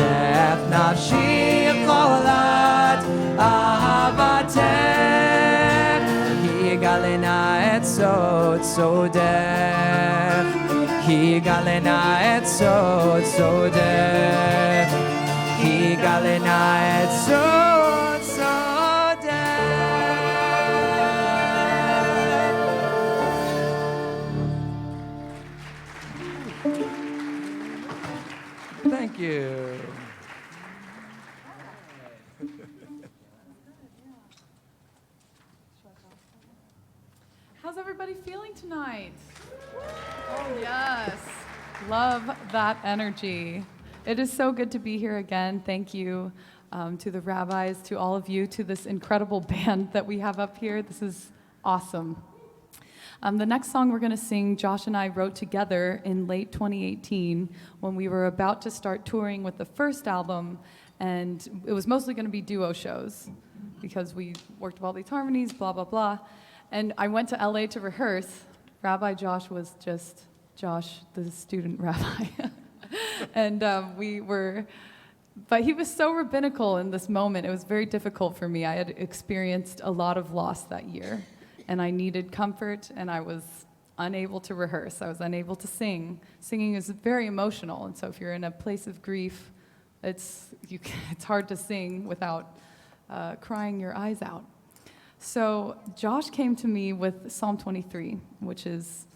נפשי חולת אהבתך, כי גלנה את סוד סודך, כי גלנה את סוד סודך, כי גלנה את סוד סודך. Thank you. How's everybody feeling tonight? Oh, yes. Love that energy. It is so good to be here again. Thank you to the rabbis, to all of you, to this incredible band that we have up here. This is awesome. The next song we're going to sing, Josh and I wrote together in late 2018 when we were about to start touring with the first album, and it was mostly going to be duo shows because we worked with all these harmonies, blah, blah, blah. And I went to LA to rehearse. Rabbi Josh was just Josh, the student rabbi. And but he was so rabbinical in this moment. It was very difficult for me. I had experienced a lot of loss that year, and I needed comfort, and I was unable to rehearse. I was unable to sing. Singing is very emotional, and so if you're in a place of grief, it's hard to sing without crying your eyes out. So Josh came to me with Psalm 23, which is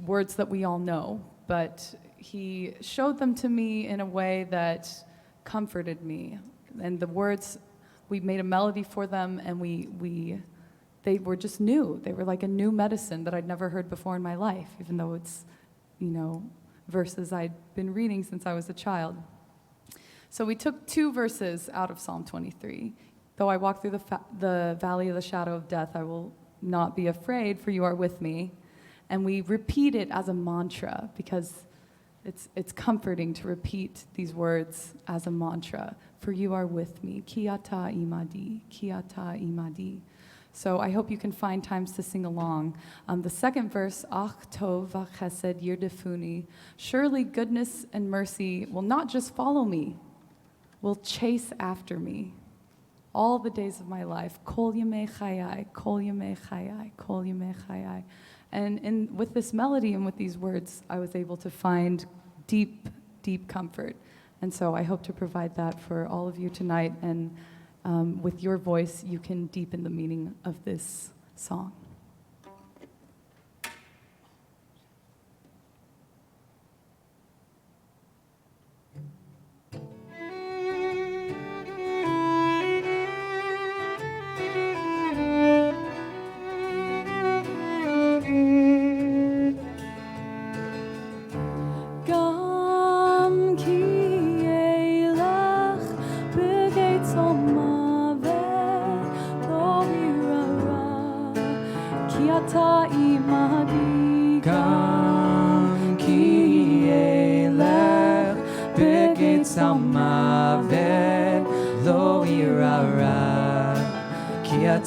words that we all know, but he showed them to me in a way that comforted me. And the words, we made a melody for them, and they were just new. They were like a new medicine that I'd never heard before in my life, even though it's, verses I'd been reading since I was a child. So we took 2 verses out of Psalm 23. Though I walk through the valley of the shadow of death, I will not be afraid, for you are with me. And we repeat it as a mantra because it's comforting to repeat these words as a mantra. For you are with me. Ki ata imadi, ki ata imadi. So I hope you can find times to sing along. The second verse, Ach tov v'chesed yirdefuni. Surely goodness and mercy will not just follow me, will chase after me all the days of my life. Kol yemei chayai, kol yemei chayai, kol yemei chayai. And with this melody and with these words, I was able to find deep, deep comfort. And so I hope to provide that for all of you tonight. And with your voice, you can deepen the meaning of this song.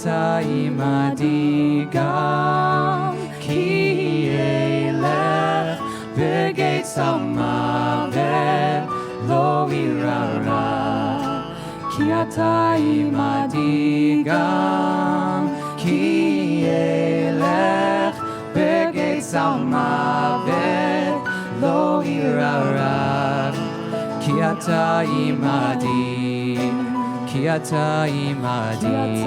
אתה עמדי גם כי אלך בגיא צלמוות אתה עמדי גם כי אלך בגיא מוות לא אירא רע כי אתה עמדי כי אתה עמדי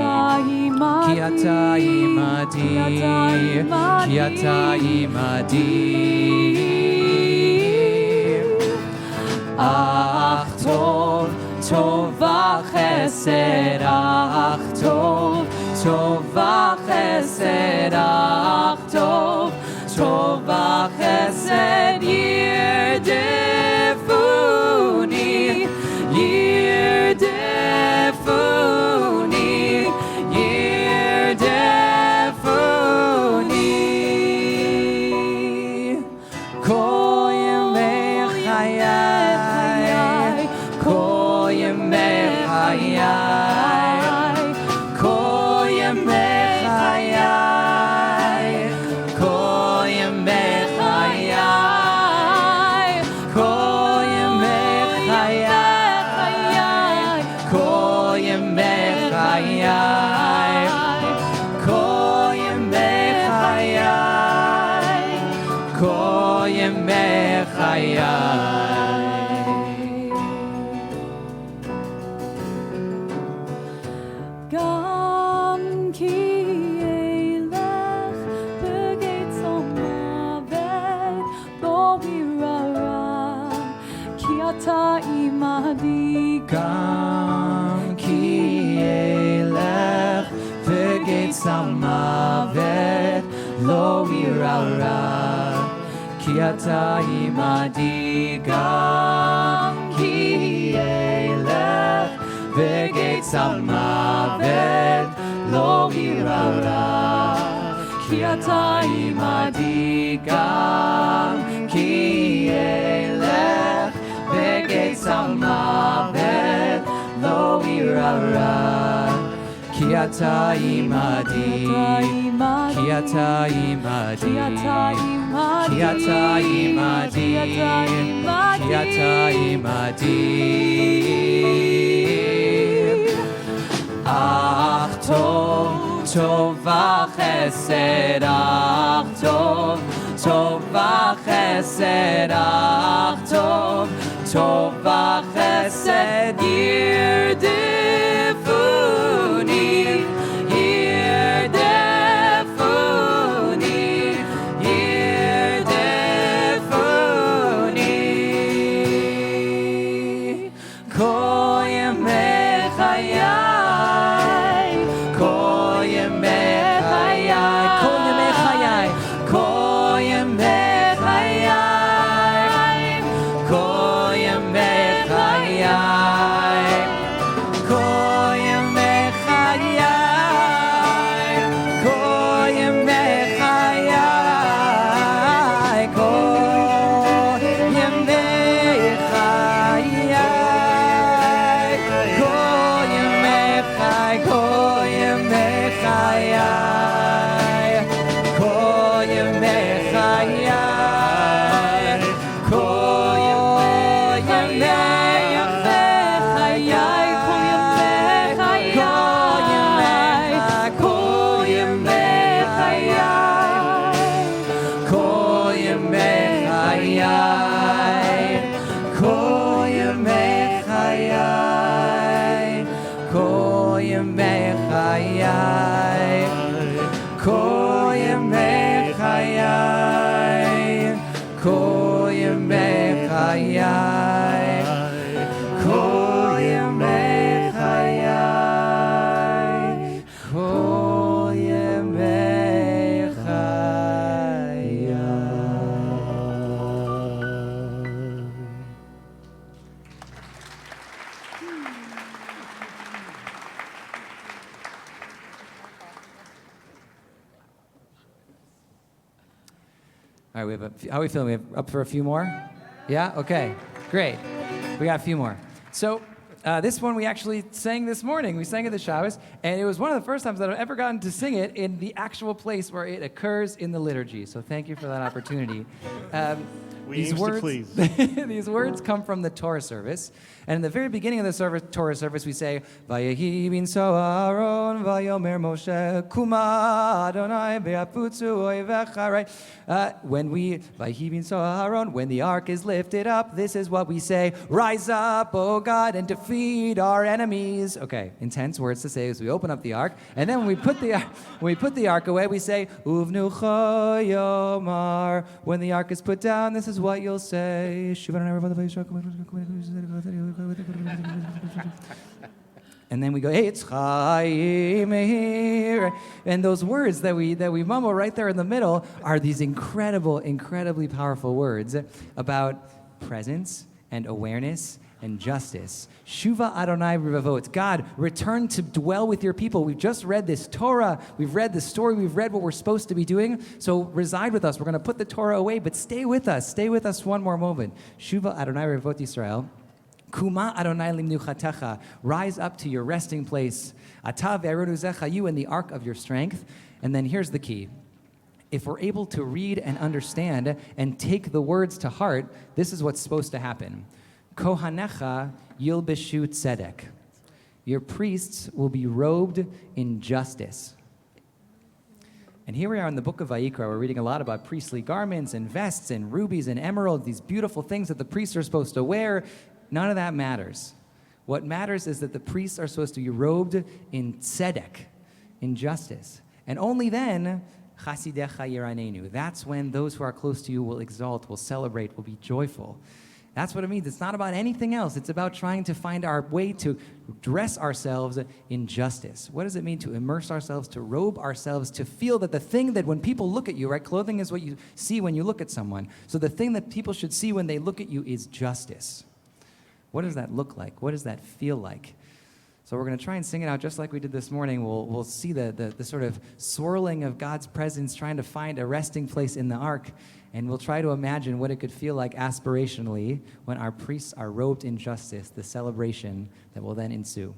כי אתה עמדי כי אתה עמדי אך טוב טוב וחסד אך טוב טוב וחסד אך טוב טוב וחסד ירדפוני ירדפוני ירדפוני כל ימי חיי כל ימי חיי כל ימי חיי כל ימי חיי כל ימי חיי כל ימי חיי כל ימי חיי כל ימי חיי גם כי אלך בגיא מוות לא אירא רע כי אתה עמדי גם כי אלך בגיא מוות לא אירא רע כי אתה עמדי גם כי אלך בגיא מוות לא אירא רע כי אתה עמדי גם כי אלך בגיא מוות לא אירא רע כי אתה עמדי כי אתה עמדי כי אתה עמדי כי אתה עמדי אך טוב טוב וחסד אך טוב טוב וחסד אך טוב טוב וחסד ירדפוני ירדפוני ירדפוני כל ימי חיי כל ימי חיי כל ימי חיי כל ימי חיי כל ימי חיי כל ימי חיי כל ימי חיי כל ימי חיי כל ימי חיי כל ימי חיי כל ימי חיי כל ימי All right, how are we feeling? We have up for a few more? Yeah? Okay, great. We got a few more. So this one we actually sang this morning. We sang at the Shabbos, and it was one of the first times that I've ever gotten to sing it in the actual place where it occurs in the liturgy. So thank you for that opportunity. We aim to please. These words come from the Torah service. And in the very beginning of the Torah service, we say, Vayehi bin Aaron, Vayomer Moshe, Kuma Adonai be'aputzu oivecha, right? Vayehi bin Aaron, when the ark is lifted up, this is what we say, rise up, O God, and defeat our enemies. Okay, intense words to say as we open up the ark. And then when we put the ark away, we say, Uvnucha Yomar. When the ark is put down, this is what you'll say. And then we go, hey, it's Chaim here. And those words that we mumble right there in the middle are these incredibly powerful words about presence and awareness and justice. Shuva Adonai Revavot. God, return to dwell with your people. We've just read this Torah. We've read the story. We've read what we're supposed to be doing. So reside with us. We're going to put the Torah away, but stay with us. Stay with us one more moment. Shuva Adonai Revavot Yisrael. Kuma Adonai limnuchatecha. Rise up to your resting place. Ata ve'eronuzecha, you in the ark of your strength. And then here's the key. If we're able to read and understand and take the words to heart, this is what's supposed to happen. Kohanecha yilbeshu tzedek. Your priests will be robed in justice. And here we are in the book of Vayikra. We're reading a lot about priestly garments and vests and rubies and emeralds, these beautiful things that the priests are supposed to wear. None of that matters. What matters is that the priests are supposed to be robed in tzedek, in justice. And only then, chasidecha yiranenu. That's when those who are close to you will exalt, will celebrate, will be joyful. That's what it means. It's not about anything else. It's about trying to find our way to dress ourselves in justice. What does it mean to immerse ourselves, to robe ourselves, to feel that the thing that when people look at you, right? Clothing is what you see when you look at someone. So the thing that people should see when they look at you is justice. What does that look like? What does that feel like? So we're going to try and sing it out just like we did this morning. We'll see the sort of swirling of God's presence, trying to find a resting place in the ark. And we'll try to imagine what it could feel like aspirationally when our priests are robed in justice, the celebration that will then ensue.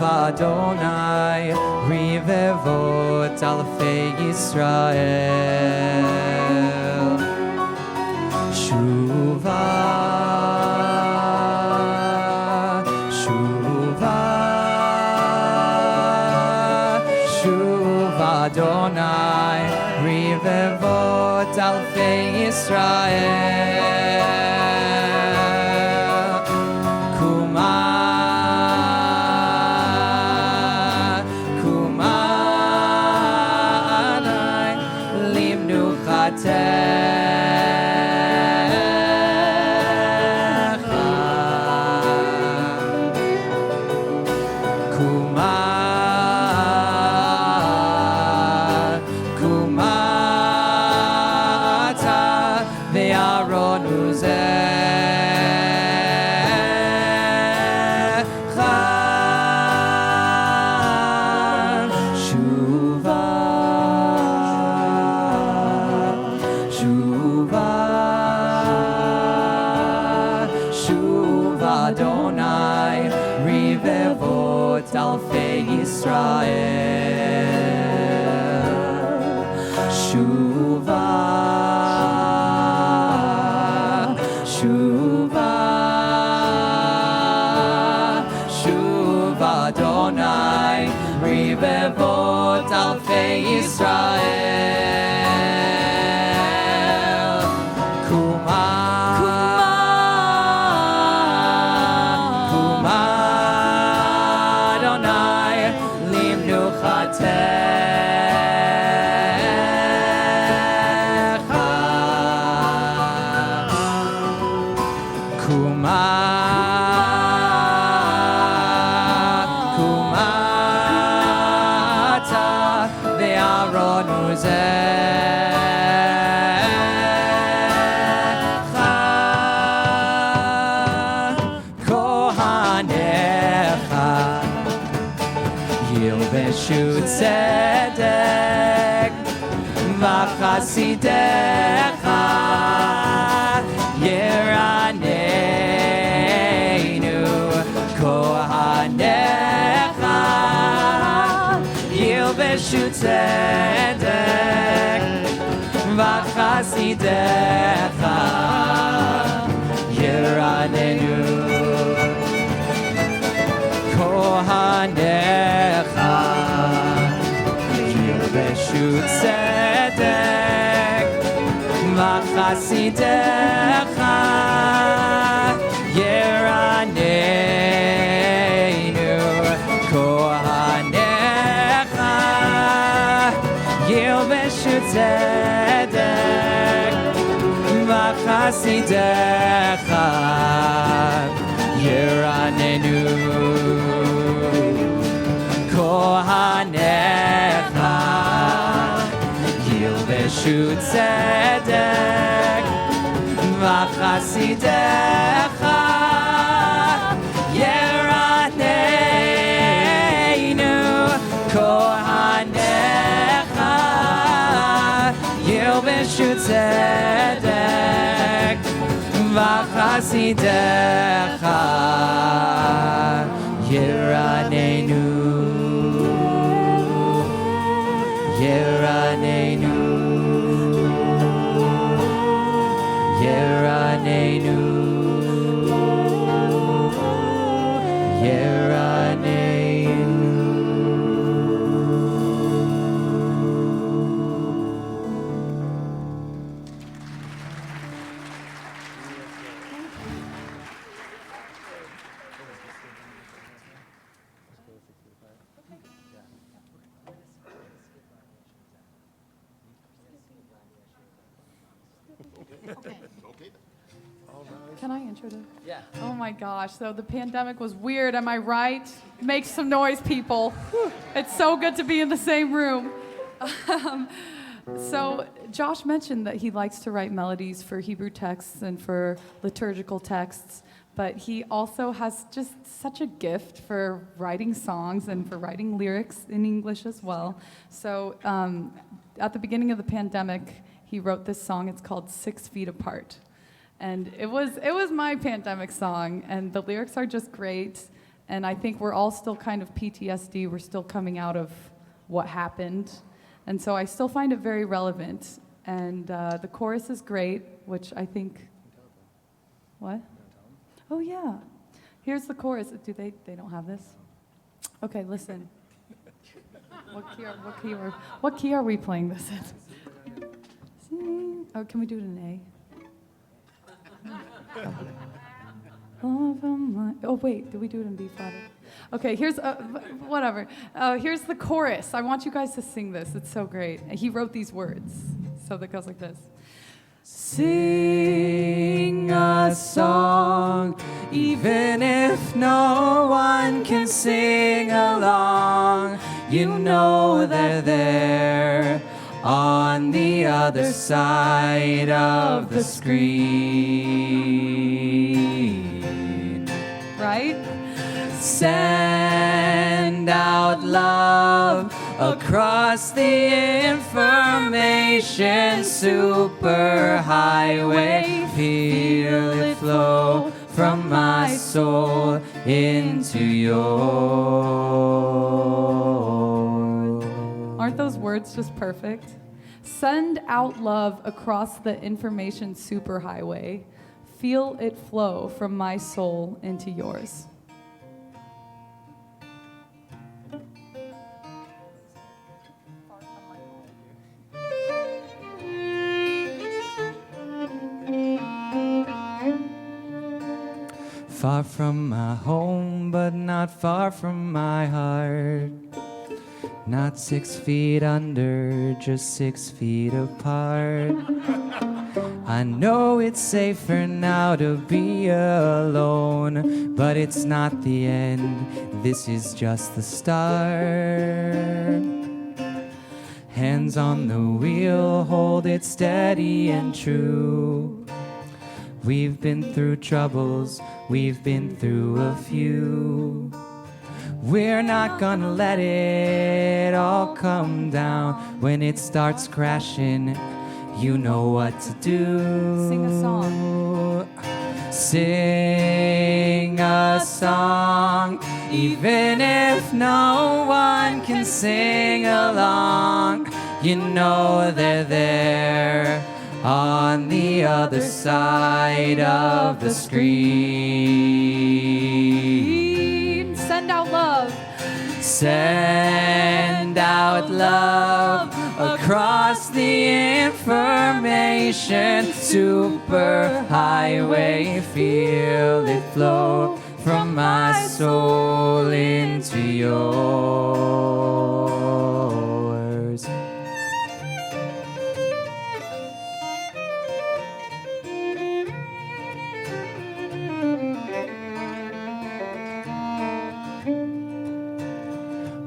Adonai, Rivevot Alfei Yisrael. Shuva, Shuva, Shuva Adonai, Rivevot Alfei Yisrael. Zedek v'chasidecha Yeraneinu kohanecha Yilbeshu tzedek v'chasidecha Yeraneinu kohanecha Yilbeshu tzedek v'chasidecha Yeraneinu kohanecha Yilbeshu tzedek v'chasidecha Yeraneinu kohanecha Yilbeshu tzedek v'chasidecha Yeraneinu kohanecha Yilbeshu tzedek v'chasidecha Yeraneinu Yeraneinu Yeraneinu Can I introduce? Yeah. Oh my gosh, so the pandemic was weird, am I right? Make some noise, people. Whew. It's so good to be in the same room. So Josh mentioned that he likes to write melodies for Hebrew texts and for liturgical texts, but he also has just such a gift for writing songs and for writing lyrics in English as well. So at the beginning of the pandemic, he wrote this song. It's called 6 Feet Apart. And it was my pandemic song, and the lyrics are just great. And I think we're all still kind of PTSD. We're still coming out of what happened. And so I still find it very relevant. And the chorus is great, which I think... What? Oh, yeah. Here's the chorus. Do they don't have this? Okay, listen. What key are we playing this in? Oh, can we do it in A? Oh wait, did we do it in B flat? Okay, here's whatever. Here's the chorus. I want you guys to sing this. It's so great. He wrote these words, so that goes like this. Sing a song, even if no one can sing along. You know they're there on the other side of the screen. Right? Send out love across the information superhighway. Feel it flow from my soul into yours. Aren't those words just perfect? Send out love across the information superhighway. Feel it flow from my soul into yours. Far from my home, but not far from my heart. Not 6 feet under, just 6 feet apart. I know it's safer now to be alone, but it's not the end, this is just the start. Hands on the wheel, hold it steady and true. We've been through troubles, we've been through a few. We're not gonna let it all come down. When it starts crashing, you know what to do. Sing a song. Sing a song, even if no one can sing along. You know they're there on the other side of the screen. Send out love. Send out love across the information superhighway. Feel it flow from my soul into yours.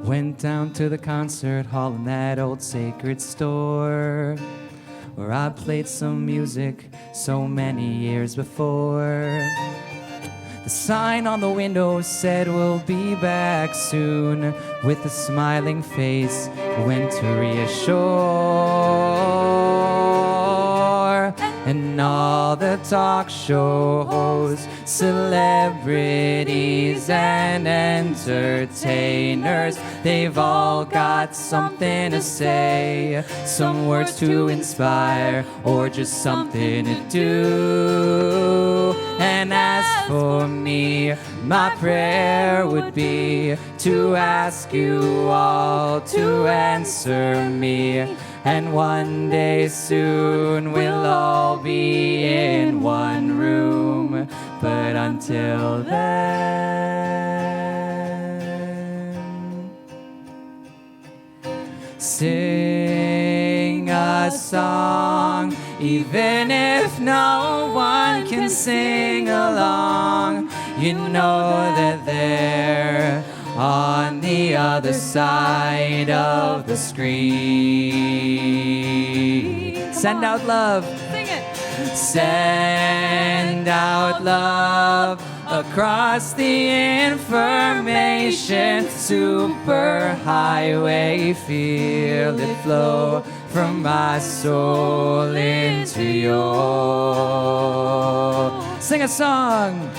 Went down to the concert hall in that old sacred store where I played some music so many years before. The sign on the window said we'll be back soon. With a smiling face, went to reassure. And all the talk show hosts, celebrities and entertainers, they've all got something to say, some words to inspire, or just something to do. And as for me, my prayer would be to ask you all to answer me. And one day soon we'll all be in one room. But until then, sing a song, even if no one can sing along. You know that they're on the other side of the screen. Send out love. Sing it. Send out love across the information superhighway. Feel it flow from my soul into yours. Sing a song.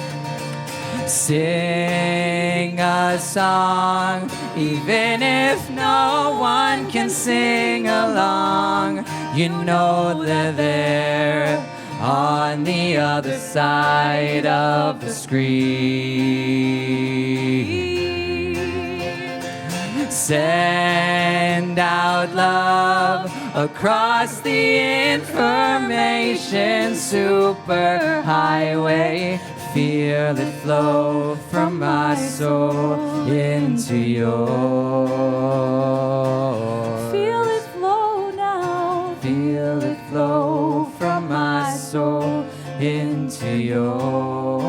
Sing a song, even if no one can sing along. You know they're there on the other side of the screen. Send out love across the information superhighway. Feel it flow from my soul into yours. Feel it flow now. Feel it flow from my soul into yours.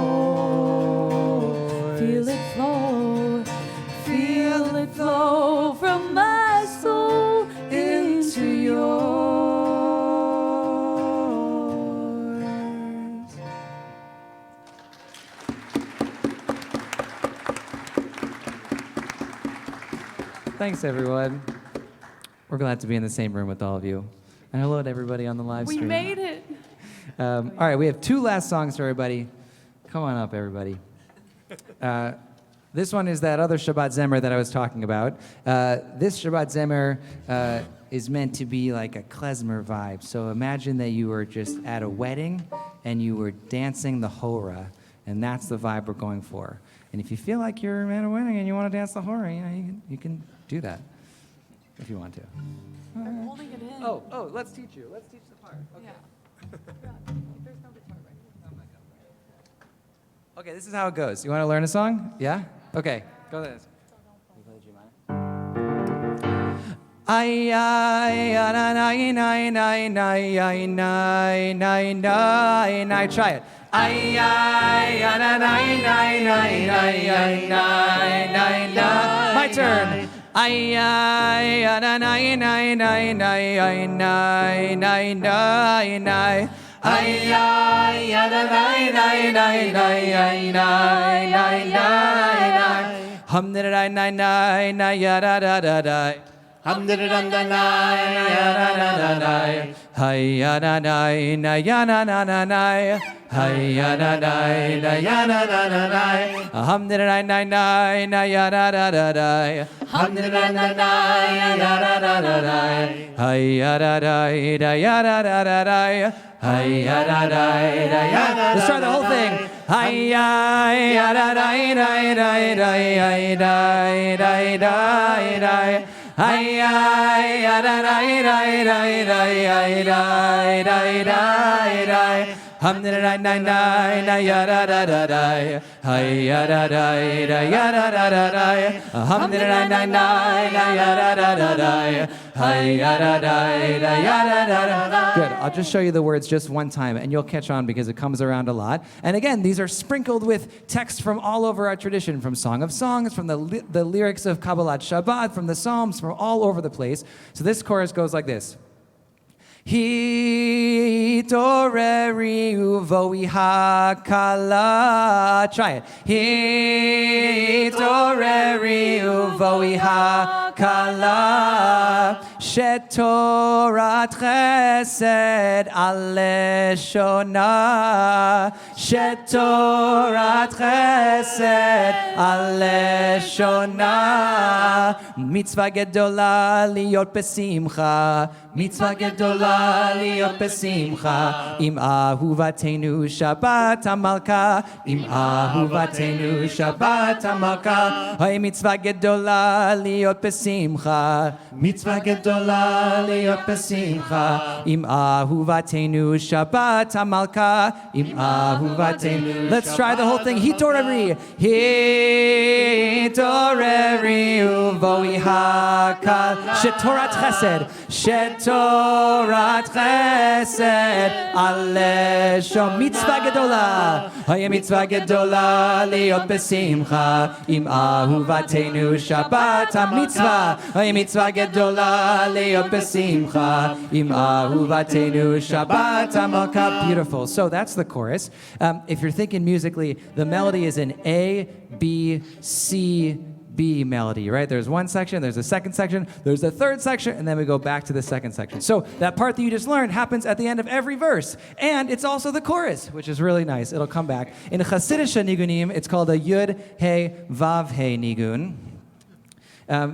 Feel it flow. Feel it flow from my soul into yours. Thanks, everyone. We're glad to be in the same room with all of you. And hello to everybody on the live We stream. made it. All right, we have two last songs for everybody. Come on up, everybody. This one is that other Shabbat Zemer that I was talking about. This Shabbat Zemer is meant to be like a klezmer vibe. So imagine that you were just at a wedding and you were dancing the hora, and that's the vibe we're going for. And if you feel like you're at a wedding and you want to dance the hora, you can do that if you want to. I'm holding it in. Oh, let's teach you. Let's teach the part. Okay. Yeah. There's no guitar right. Okay, this is how it goes. You want to learn a song? Yeah? Okay, go this. Ay ay na na na na na na na. Try it. Ay ay na na na na. My turn. Ay ay na na na na na na. Ay ay na na na na na na. hum da da na na na ya da da da da. Hum da da da na ya da da da da. Hi ya da da na ya na na na na. Hi ya da da na ya na na na na. Hum da da na na na ya da da da da. Hum da da da na ya da da da da. Hi ya da da ya da da da da. Hi ya da da ya da. Let's try the whole thing. Hi ya da da da da da da da da. Hi ya da da da da da da da. Hum da da na na na ya da da da da. Hi ya da da ya da da da da. Hum da da na na na ya da da da da. Hi ya da da ya da da da. Good. I'll just show you the words just one time, and you'll catch on because it comes around a lot. And again, these are sprinkled with text from all over our tradition, from Song of Songs, from the lyrics of Kabbalat Shabbat, from the Psalms, from all over the place. So this chorus goes like this. Hitoreri uvo'i hakala. Try it. Hitoreri uvo'i hakala. Shetorat chesed al leshona. Shetorat chesed al leshona. Mitzvah gedola liot besimcha. Mitzvah gedola liot besimcha. Im ahuvatenu Shabbat hamalka. Im ahuvatenu Shabbat hamalka. Hay mitzvah gedola liot besimcha. Mitzvah gedola liot besimcha. Im ahuvatenu Shabbat hamalka. Im ahuvatenu. Let's try the whole thing. Hitoreri. Hitoreri uvo'i hakal. Shetorat chesed. Shetorat chesed aleshon. Mitzvah gedola. Hay mitzvah gedola liot besimcha. Im ahuvatenu Shabbat ha-mitzvah. Hay mitzvah gedola liot besimcha. Im ahuvatenu Shabbat ha-malka. Beautiful. So that's the chorus. If you're thinking musically, the melody is an A, B, C, B melody, right? There's one section, there's a second section, there's a third section, and then we go back to the second section. So that part that you just learned happens at the end of every verse. And it's also the chorus, which is really nice. It'll come back. In Hasidic nigunim, it's called a Yud, He, Vav, He nigun.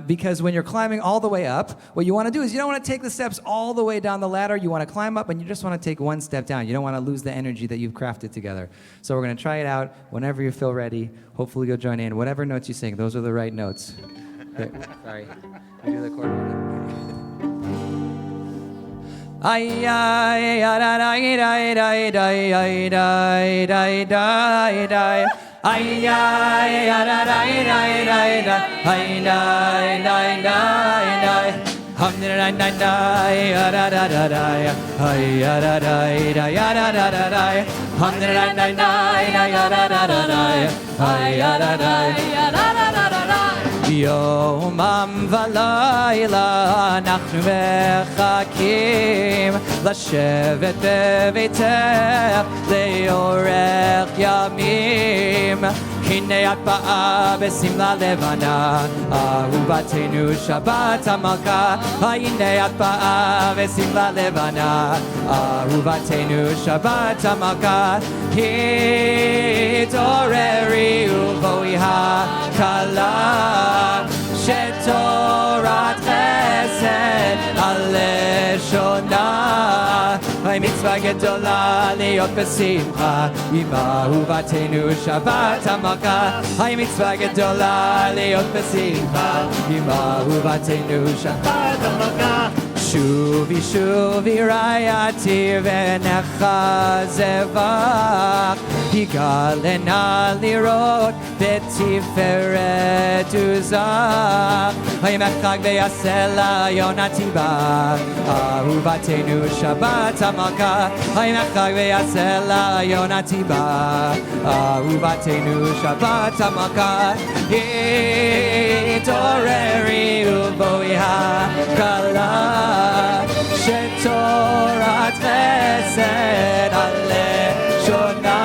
Because when you're climbing all the way up, what you want to do is you don't want to take the steps all the way down the ladder. You want to climb up, and you just want to take one step down. You don't want to lose the energy that you've crafted together. So we're going to try it out. Whenever you feel ready, hopefully you'll join in. Whatever notes you sing, those are the right notes. Okay, sorry. I do the chord Ay ay ay ay ay ay ay ay ay ay ay. Ay ay ay ay ay ay ay ay ay ay. Hum da da da da ya da da da da. Ay ya da da da ya da da da da. Hum da da da da ya da da da da. Ay ya da da ya da da da da. יומם ולילה אנחנו מחכים לשבת בביתך לאורך ימים. הנה את באה בשמלה לבנה, אהובתנו שבת המלכה. הנה את באה בשמלה לבנה, אהובתנו שבת המלכה. התעוררי ובואי הכלה, שתורת חסד על לשונה. מצווה גדולה להיות בשמחה עם אהובתנו שבת המלכה. מצווה גדולה להיות בשמחה עם אהובתנו שבת המלכה. שובי שובי רעייתי ונחזה בך, יגאלנה לראות בתפארת עוזך. ימחק ויעשה לה יונתי בך, אהובתנו שבת המלכה. ימחק ויעשה לה יונתי בך, אהובתנו שבת המלכה. התעוררי ובואי הכלה, שתורת חסד על לשונה.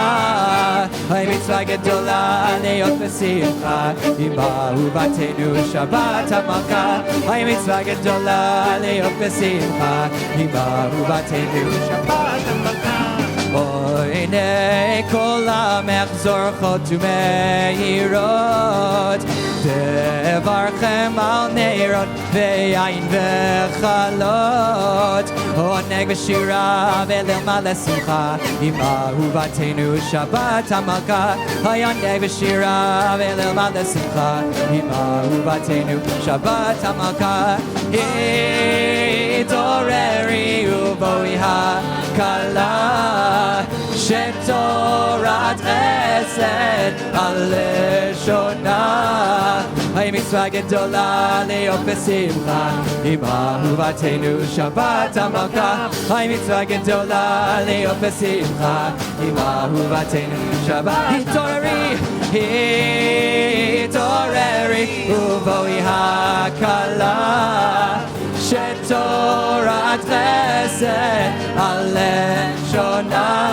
מצווה גדולה להיות בשמחה עם אהובתנו שבת המלכה היי מצווה גדולה להיות בשמחה עם אהובתנו שבת המלכה אוי הנה כל עמך זורחות ומאירות תברכם על נרות ויין וחלות עונג ושירה וליל מלא שמחה עם אהובתנו שבת המלכה עונג ושירה וליל מלא שמחה עם אהובתנו שבת המלכה התעוררי ובואי הכלה שתורת חסד על לשונה היי מצווה גדולה להיות בשמחה עם אהובתנו שבת המלכה היי מצווה גדולה להיות בשמחה עם אהובתנו שבת התעוררי התעוררי ובואי הכלה שתורת חסד על לשונה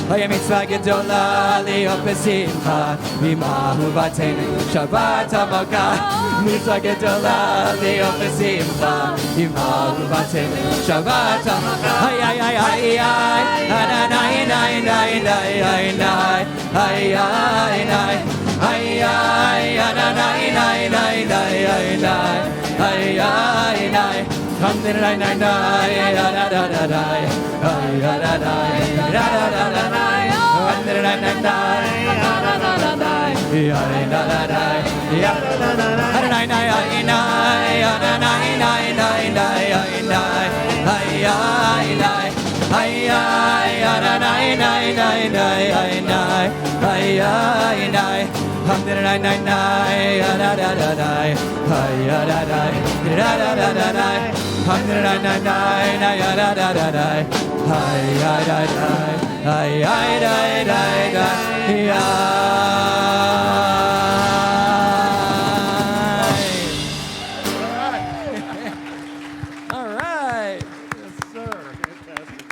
היי מצווה גדולה להיות בשמחה עם אהובתנו שבת המלכה מצווה גדולה להיות בשמחה עם אהובתנו שבת המלכה היי היי היי היי היי היי היי היי היי היי היי היי All right. Yes, sir. Fantastic.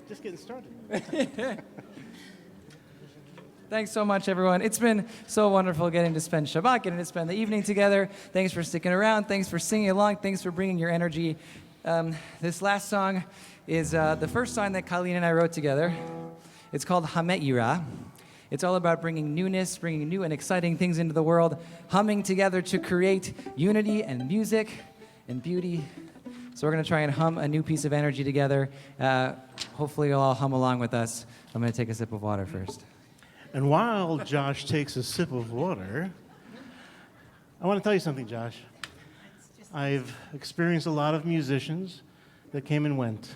Just getting started. Thanks so much, everyone. It's been so wonderful getting to spend Shabbat, getting to spend the evening together. Thanks for sticking around. Thanks for singing along. Thanks for bringing your energy. This last song is the first song that Colleen and I wrote together. It's called Hame'ira. It's all about bringing newness, bringing new and exciting things into the world, humming together to create unity and music and beauty. So we're going to try and hum a new piece of energy together. Hopefully you'll all hum along with us. I'm going to take a sip of water first. And while Josh takes a sip of water, I want to tell you something, Josh. I've experienced a lot of musicians that came and went.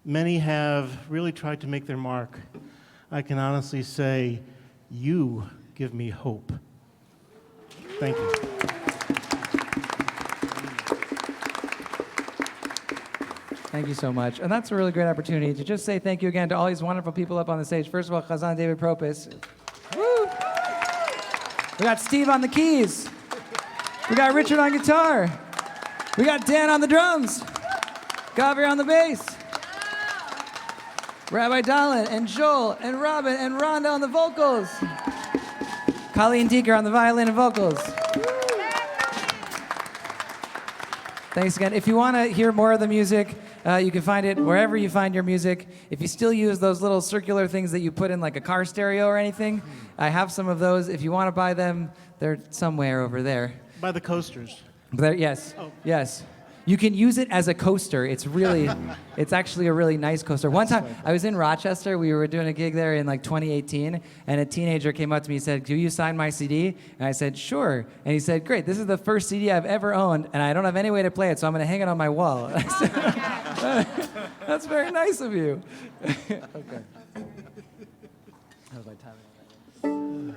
Many have really tried to make their mark. I can honestly say, you give me hope. Thank you. Thank you so much. And that's a really great opportunity to just say thank you again to all these wonderful people up on the stage. First of all, Chazan David Propis. Woo! We got Steve on the keys. We got Richard on guitar. We got Dan on the drums. Gavir on the bass. Rabbi Dallin and Joel and Robin and Rhonda on the vocals. Colleen Deeker on the violin and vocals. Thanks again. If you want to hear more of the music, you can find it wherever you find your music. If you still use those little circular things that you put in like a car stereo or anything, I have some of those. If you want to buy them, they're somewhere over there. By the coasters. Yes, yes. You can use it as a coaster. It's actually a really nice coaster. One time, I was in Rochester. We were doing a gig there in like 2018, and a teenager came up to me and said, "Do you sign my CD?" And I said, "Sure." And he said, "Great, this is the first CD I've ever owned, and I don't have any way to play it, so I'm going to hang it on my wall." I said, "That's very nice of you." Okay. How's my timing on that?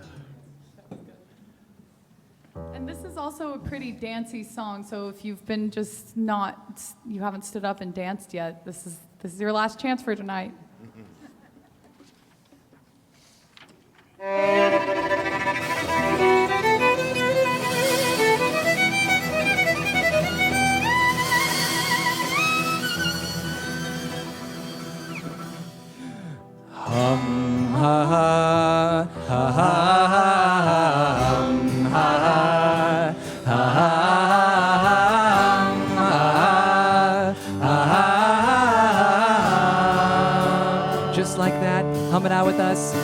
And this is also a pretty dancey song, so if you've been you haven't stood up and danced yet, this is your last chance for tonight. Just like that, hum it out with us.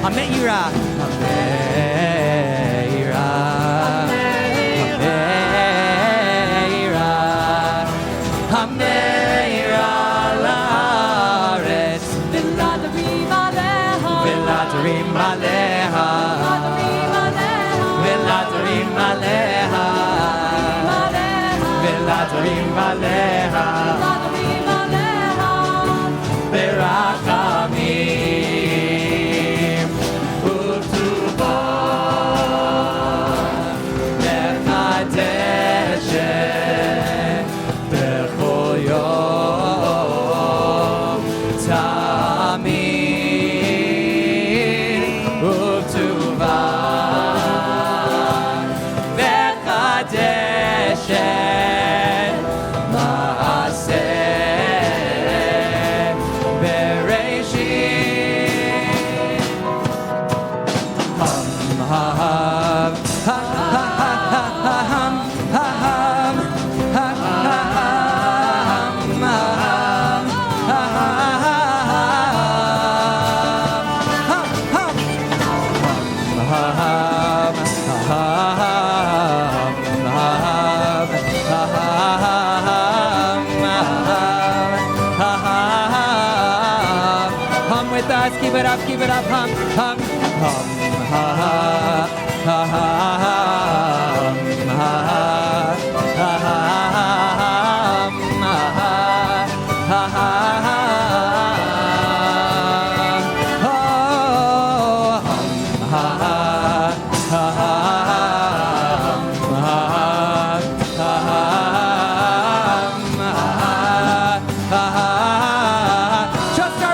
Ameira, Ameira, Ameira, Ameira, Laretz, Viladarim Aleha, Viladarim Aleha, Viladarim Aleha, Viladarim Aleha, Berachamim, Utuba, Mechadeshet, Bechol Yom, Tamid, Utuba, Mechadeshet, Maaseh, Bereshit. Hum, ha, ha, ha, ha, ha, ha, hum, ha, hum, ha, ha, hum, ha, hum, ha, ha, hum, hum, ha, hum, ha, hum with us, keep it up, hum, hum, hum, ha, ha, ha, ha, hum, ha, ha, ha, hum, ha, ha, oh, hum, ha, ha, just our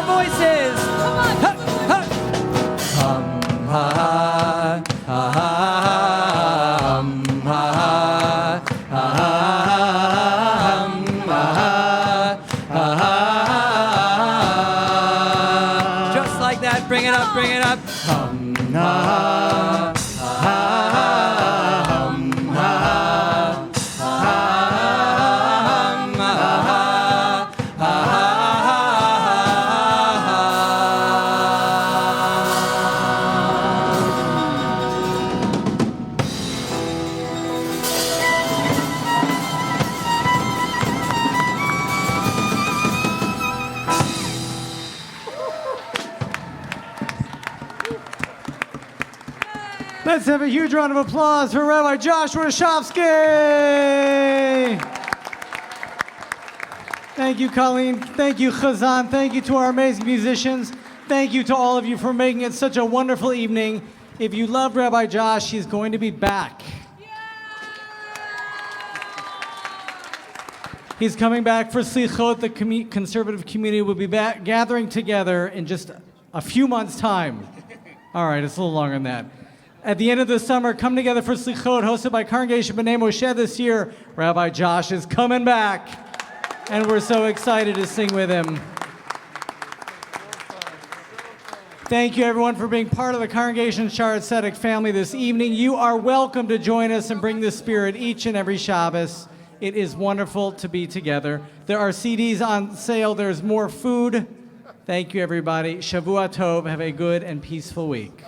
side, bring it up, bring it up. Hum, ha, ha, ha, hum, ha, ha, hum, ha, ha, Let's have a huge round of applause for Rabbi Josh Warshawsky. Thank you, Colleen. Thank you, Chazan. Thank you to our amazing musicians. Thank you to all of you for making it such a wonderful evening. If you loved Rabbi Josh, he's going to be back. He's coming back for Slichot. The conservative community will be back gathering together in just a few months' time. All right, it's a little longer than that. At the end of the summer, come together for Slichot, hosted by Congregation B'nai Moshe this year. Rabbi Josh is coming back, and we're so excited to sing with him. Thank you, everyone, for being part of the Congregation Shaarey Zedek family this evening. You are welcome to join us and bring the Spirit each and every Shabbos. It is wonderful to be together. There are CDs on sale. There's more food. Thank you, everybody. Shavua Tov. Have a good and peaceful week.